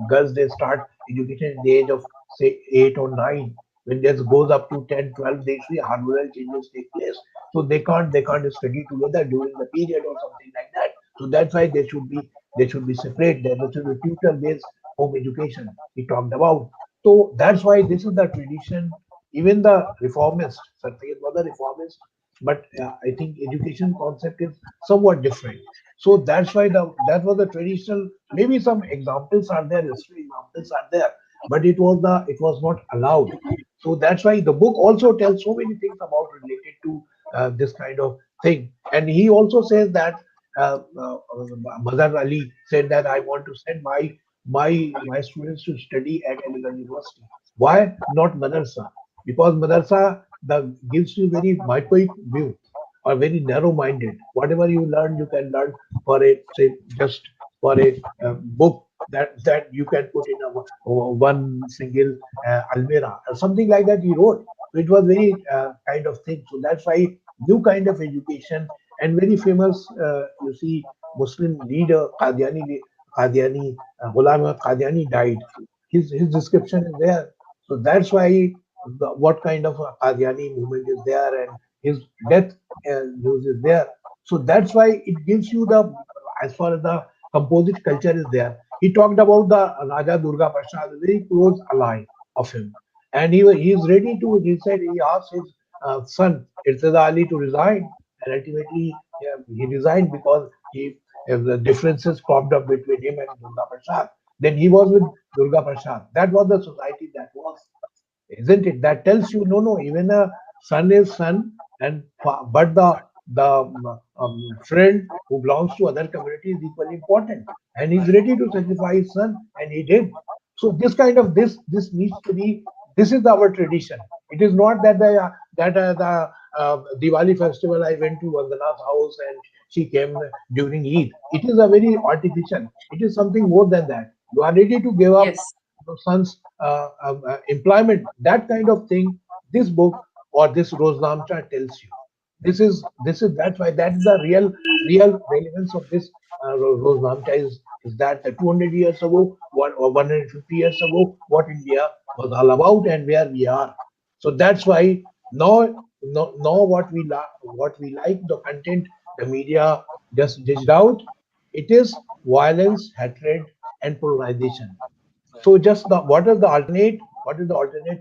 girls they start education at the age of say 8 or 9. When this goes up to 10, 12, they see hormonal changes take place. So they can't study together during the period or something like that. So that's why they should be separate. There should be tutor based home education he talked about. So that's why this is the tradition. Even the reformist, Satyajit was a reformist, but I think education concept is somewhat different. So that's why that was the traditional. Maybe some examples are there, history examples are there, but it was not allowed. So that's why the book also tells so many things about related to this kind of thing. And he also says that Mazhar Ali said that I want to send my students to study at Aligarh University. Why not madrasa? Because madrasa gives you very myopic view or very narrow-minded. Whatever you learn, you can learn for a say just for a book that you can put in one single almirah or something like that. He wrote. So it was very kind of thing. So that's why new kind of education and very famous. You see, Muslim leader Ghulam Ahmad Qadiani died. His description is there. So that's why what kind of a Qadiani movement is there and his death news is there. So that's why it gives you the as far as the composite culture is there. He talked about the Raja Durga Prasad, a very close ally of him, and he is ready to. He said he asked his son Irtada Ali to resign, and ultimately he resigned because if the differences cropped up between him and Durga Prasad. Then he was with Durga Prasad. That was the society that was, isn't it? That tells you no, no. Even a son is son, and but the friend who belongs to other community is equally important, and he's ready to sacrifice his son, and he did. So this kind of this needs to be. This is our tradition. It is not that the Diwali festival I went to Vandana's house and she came during Eid. It is a very artificial. It is something more than that. You are ready to give up Yes. your son's employment, that kind of thing. This book or this Roznamcha tells you. This is that's why that is the real relevance of this Roznamcha is that 200 years ago, or 150 years ago, what India was all about and where we are. So that's why now what we like the content the media just dished out. It is violence, hatred, and polarization. So just what is the alternate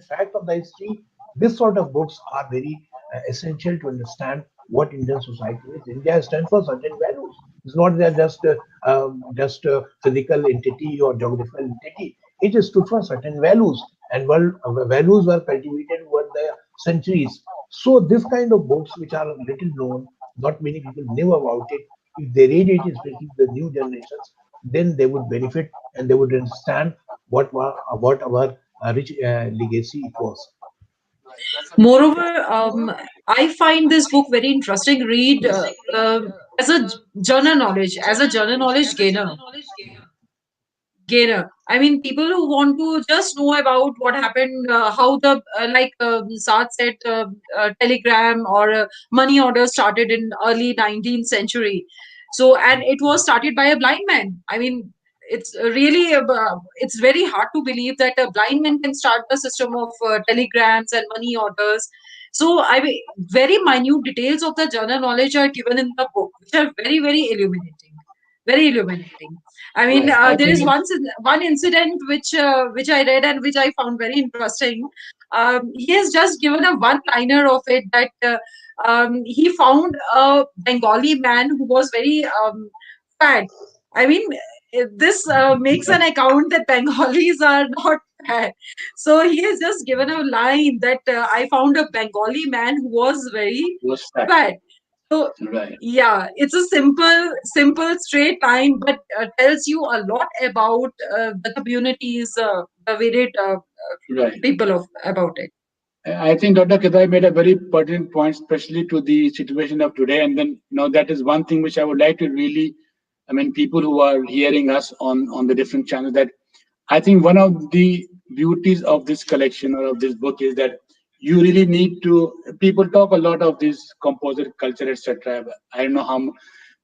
fact of the history? This sort of books are very essential to understand what Indian society is. India stands for certain values. It's not that just a physical entity or geographical entity. It is stood for certain values, and values were cultivated over the centuries. So this kind of books, which are little known, not many people knew about it. If they read it, especially the new generations, then they would benefit and they would understand what our rich legacy it was. Moreover, I find this book very interesting. Read as a general knowledge gainer. I mean, people who want to just know about what happened, how the like Saad said, telegram or money order started in early 19th century. So, and it was started by a blind man. I mean, it's really it's very hard to believe that a blind man can start the system of telegrams and money orders. So, I mean, very minute details of the journal knowledge are given in the book, which are very illuminating. Very illuminating. I mean, Right. I there is think one incident which I read and which I found very interesting. He has just given a one liner of it that he found a Bengali man who was very fat. I mean, this makes an account that Bengalis are not fat. So he has just given a line that I found a Bengali man who was very was fact. fat. So Right. yeah, it's a simple, straight line, but tells you a lot about the communities, the varied Right. people of about it. I think Dr. Kedai made a very pertinent point, especially to the situation of today. And then, that is one thing which I would like to really, I mean, people who are hearing us on the different channels, that I think one of the beauties of this collection or of this book is that you really need to. People talk a lot of this composite culture, etc. I don't know how,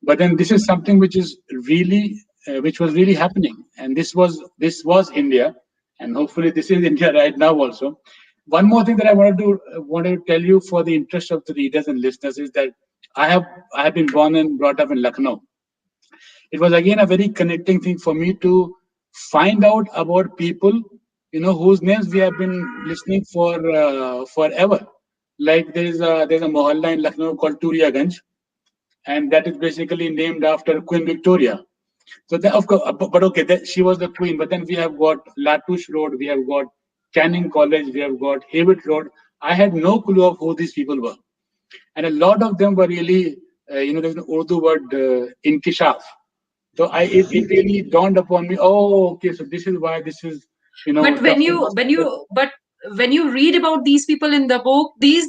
but then this is something which is really, which was really happening, and this was India, and hopefully this is India right now also. One more thing that I wanted to tell you for the interest of the readers and listeners is that I have I have been born and brought up in Lucknow. It was again a very connecting thing for me to find out about people, whose names we have been listening for forever. Like there's a mohalla in Lucknow called Turiaganj, and that is basically named after Queen Victoria. So that, of course, but okay, she was the queen. But then we have got Latouche Road, we have got Canning College, we have got Hayward Road. I had no clue of who these people were, and a lot of them were really, there's an Urdu word, inkishaf. So it really dawned upon me. Oh, okay, so this is why this is, But tough enough. when you read about these people in the book, they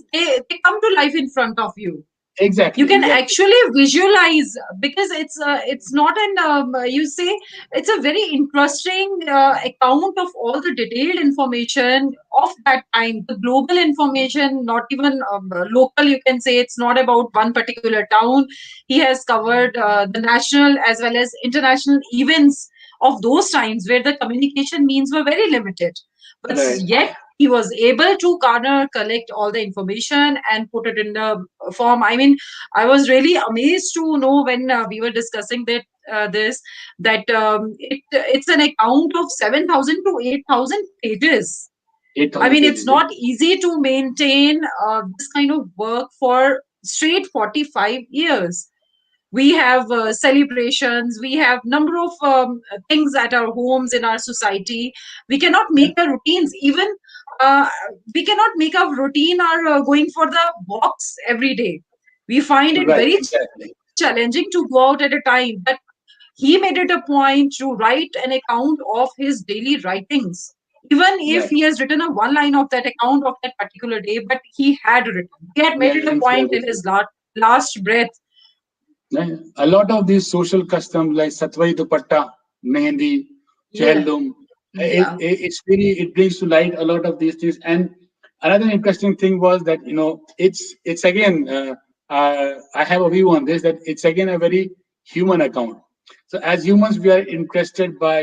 come to life in front of you. You Exactly, can exactly. actually visualize, because it's not an you say, it's a very interesting account of all the detailed information of that time, the global information, not even local. You can say it's not about one particular town. He has covered the national as well as international events of those times where the communication means were very limited, but Right. yet he was able to garner, collect all the information and put it in the form. I mean, I was really amazed to know when we were discussing that it's an account of 7,000 to 8,000 pages. I 8,000 mean, it's pages. Yeah. not easy to maintain this kind of work for straight 45 years. we have celebrations, we have number of things at our homes, in our society. We cannot Yeah. make our routines even, uh, we cannot make our routine or going for the walks every day. We find it Right. very Exactly. challenging to go out at a time, but he made it a point to write an account of his daily writings, even if Right. he has written a one line of that account of that particular day, but he had made it a Mentions point in everything. his last breath. Yeah. A lot of these social customs like Satvai Dupatta, Mehendi, Yeah, Chehldum, yeah. it's really, it brings to light a lot of these things. And another interesting thing was that, it's again, I have a view on this, that it's again a very human account. So as humans, we are interested by,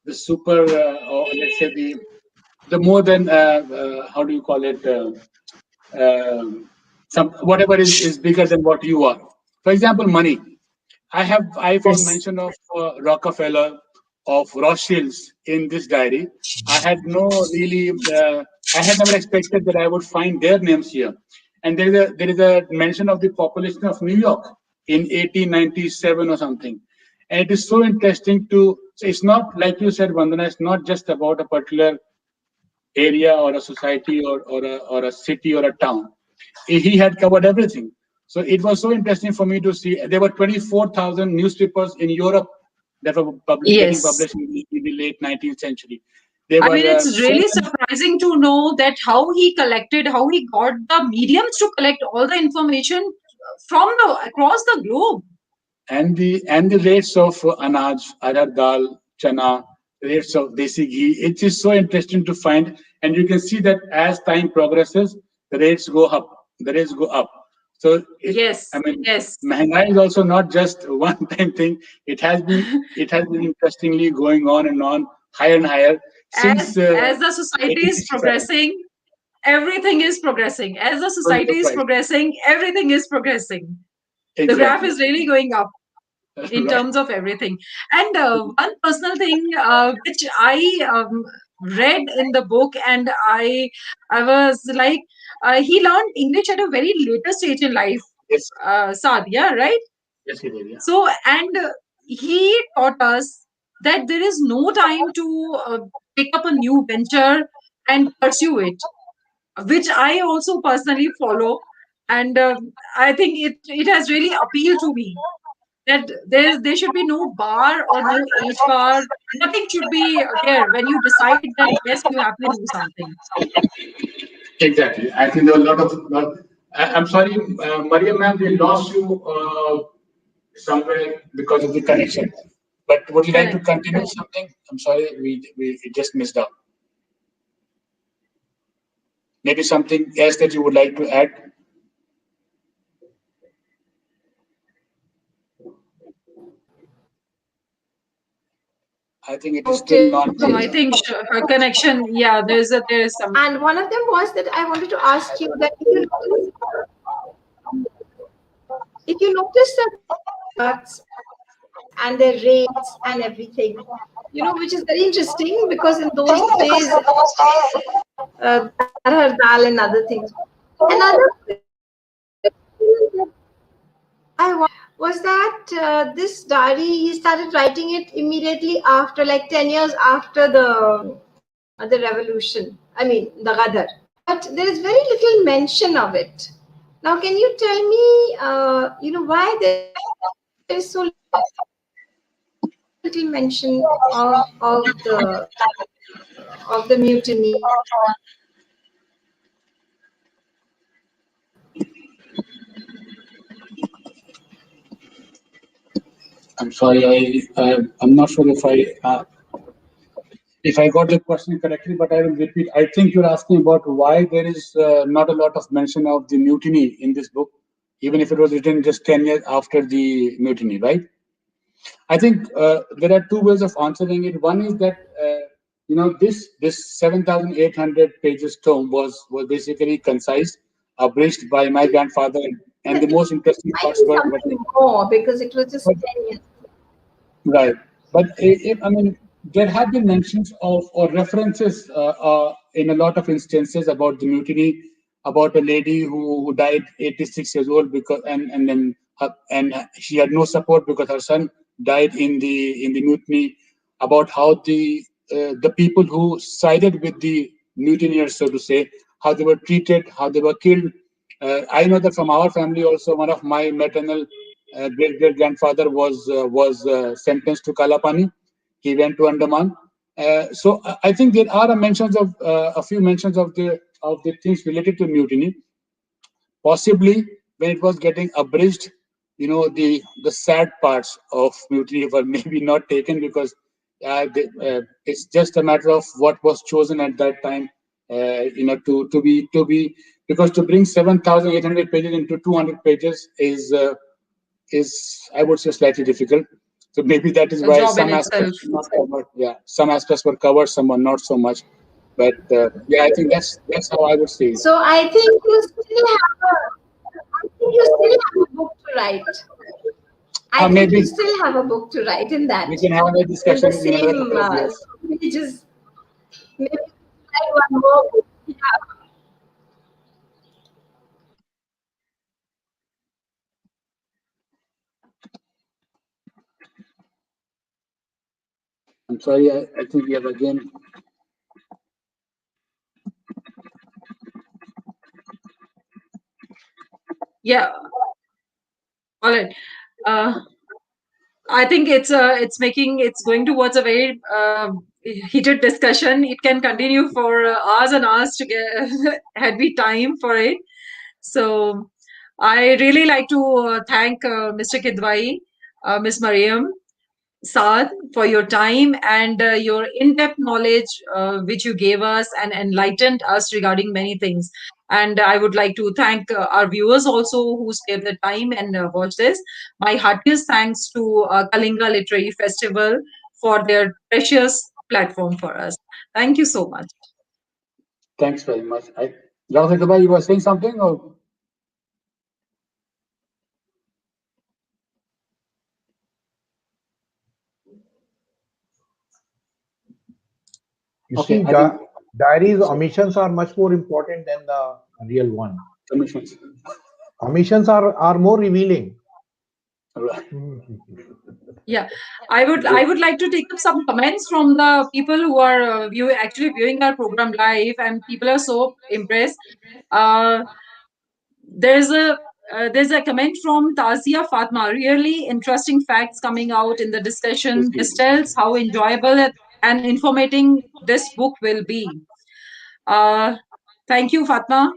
the super, or let's say the more than, how do you call it? Some whatever is bigger than what you are. For example, money. I found Yes. mention of Rockefeller, of Rothschilds in this diary. I had no really, I had never expected that I would find their names here. And there is a mention of the population of New York in 1897 or something. And it is so interesting to. So it's not like you said, Vandana. It's not just about a particular area or a society or a city or a town. He had covered everything. So it was so interesting for me to see. There were 24,000 newspapers in Europe that were getting Yes. published in the late 19th century. There I were mean, it's so really many. surprising to know that how he got the mediums to collect all the information from the across the globe. And the rates of anaj, arar dal, chana, rates of desi ghee. It is so interesting to find, and you can see that as time progresses, the rates go up. The rates go up. So I Yes, mean, yes. Mehengai is also not just one time thing. It has been interestingly going on and on, higher and higher since As the society is 1867. progressing, everything is progressing. As the So society the is price. progressing, everything is progressing. The graph Exactly. is really going up in Right. terms of everything. And one personal thing which I read in the book, and I was like, he learned English at a very later stage in life, Yes. Sadia, right? Yes, it is. Yeah. So, and he taught us that there is no time to pick up a new venture and pursue it, which I also personally follow. And I think it has really appealed to me that there should be no bar or no age bar. Nothing should be there when you decide that yes, you have to do something. Exactly. I think there were a lot of. I'm sorry, Maria ma'am, we lost you somewhere because of the connection. But would you like to Correct. continue something? I'm sorry, we it just missed out. Maybe something else that you would like to add? I think it is still not. No, I think her connection. Yeah, there is some. And one of them was that I wanted to ask you that if you notice the charts and their rates and everything, which is very interesting because in those days, dar dal and other things. Another I was that this diary he started writing it immediately after, like 10 years after the revolution. I mean the Ghadar. But there is very little mention of it. Now, can you tell me, why there is so little mention of the mutiny? I'm sorry, I'm not sure if I got the question correctly, but I will repeat. I think you're asking about why there is not a lot of mention of the mutiny in this book, even if it was written just 10 years after the mutiny, right? I think there are two ways of answering it. One is that this 7,800 pages tome was basically concise, abridged by my grandfather, and the most interesting Might parts be were something more because it was just but 10 years. right. But I mean, there have been mentions of or references in a lot of instances about the mutiny, about a lady who died 86 years old because and then and she had no support because her son died in the mutiny. About how the people who sided with the mutineers, so to say, how they were treated, how they were killed. I know that from our family also. One of my maternal great great grandfather was sentenced to Kalapani. He went to Andaman. So I think there are mentions of a few mentions of the things related to mutiny. Possibly when it was getting abridged, the sad parts of mutiny were maybe not taken because it's just a matter of what was chosen at that time. To be because to bring 7,800 pages into 200 pages is I would say slightly difficult. So maybe that is A why job in some itself. aspects were not covered. Yeah, some aspects were covered, some were not so much. But yeah, I think that's how I would say it. So I think you still have a book to write. I think you Maybe still have a book to write in we that, can have a in the discussion in another same couple of years. pages. Maybe write one more book. Yeah. I'm sorry, I think we have again. Yeah. All right. Uh, I think it's going towards a very heated discussion. It can continue for hours and hours to get had we time for it. So I really like to thank Mr. Kidwai, Miss Mariam, Saad, for your time and your in-depth knowledge which you gave us and enlightened us regarding many things. And I would like to thank our viewers also who spared the time and watched this. My heartiest thanks to Kalinga Literary Festival for their precious platform for us. Thank you so much. Thanks very much. Dr. Kabay, you were saying something, or You okay? see, I think diaries omissions are much more important than the real one. commissions. Omissions are more revealing. All right. Yeah, I would like to take up some comments from the people who are actually viewing our program live, and people are so impressed. Uh, there's a there's a comment from Tazia Fatma. Really interesting facts coming out in the discussion. This tells how enjoyable and informating this book will be. Uh, Thank you, Fatma.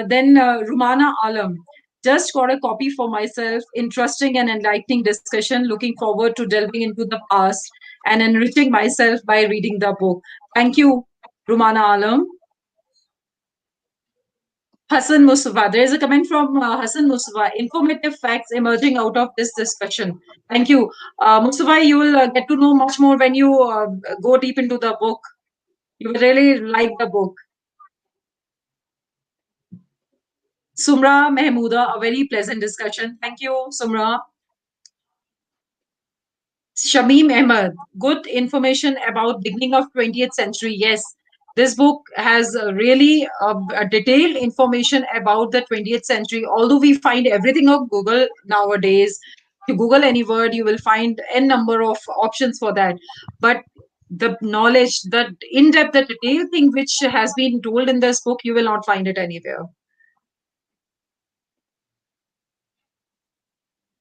Then Rumana Alam. Just got a copy for myself. Interesting and enlightening discussion. Looking forward to delving into the past and enriching myself by reading the book. Thank you, Rumana Alam. Hassan Mustafa. There is a comment from Hassan Mustafa. Informative facts emerging out of this discussion. Thank you. Mustafa, you will get to know much more when you go deep into the book. You will really like the book. Sumra Mahmooda, a very pleasant discussion. Thank you, Sumra. Shamim Ahmed, good information about beginning of 20th century. Yes, this book has really a detailed information about the 20th century. Although we find everything on Google nowadays, you Google any word, you will find n number of options for that. But the knowledge, the in-depth, the detailed thing which has been told in this book, you will not find it anywhere.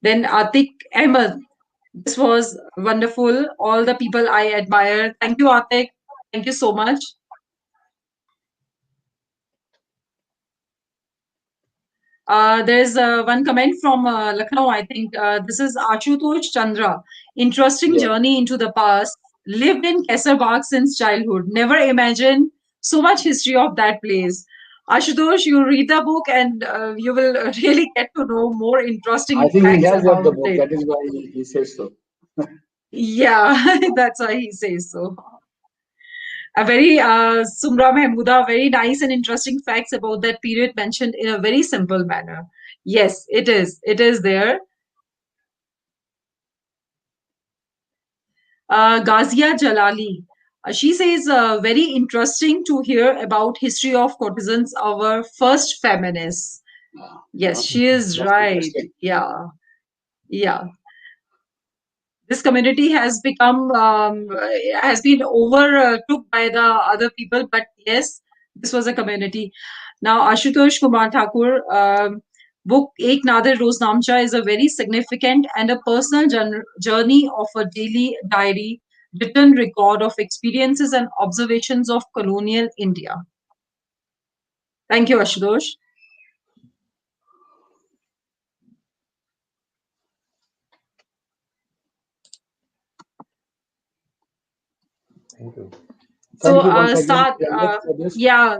Then Atik Ahmed, this was wonderful. All the people I admire. Thank you, Atik. Thank you so much. There's one comment from Lucknow, I think. This is Ashutosh Chandra. Interesting Yeah. journey into the past. Lived in Kesarbagh since childhood. Never imagined so much history of that place. Ashutosh, you read the book and you will really get to know more I interesting think he facts has read the about book. it. That is why he says so. Yeah, that's why he says so. A very Sumra Mahmooda, very nice and interesting facts about that period mentioned in a very simple manner. Yes, it is. It is there. Ghazia Jalali. She says, very interesting to hear about history of courtesans, our first feminists. Yes, she is That's right. interesting. Yeah, yeah. This community has been overtook by the other people, but yes, this was a community. Now, Ashutosh Kumar Thakur, book Ek Nadir Roznamcha is a very significant and a personal journey of a daily diary, written record of experiences and observations of colonial India. Thank you, Ashutosh. Thank you. So, Thank you once again, start. KLF, for this. Yeah,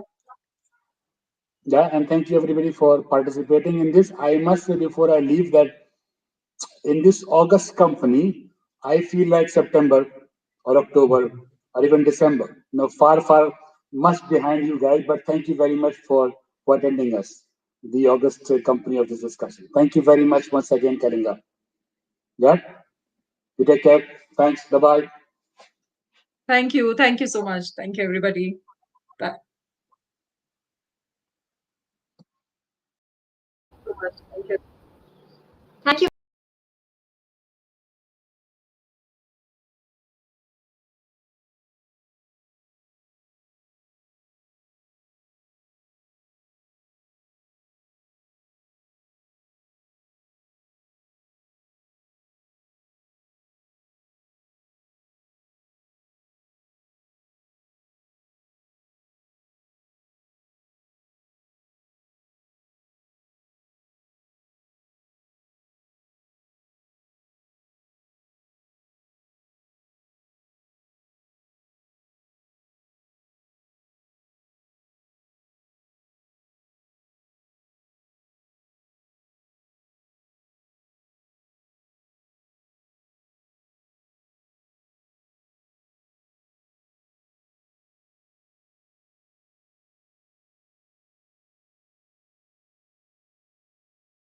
Yeah, and thank you everybody for participating in this. I must say before I leave that in this August company, I feel like September or October or even December. Far, far much behind you guys, but thank you very much for attending us, the August company of this discussion. Thank you very much once again, Kalinga. Yeah, you take care. Thanks. Bye bye. thank you. Thank you so much. Thank you, everybody. Bye.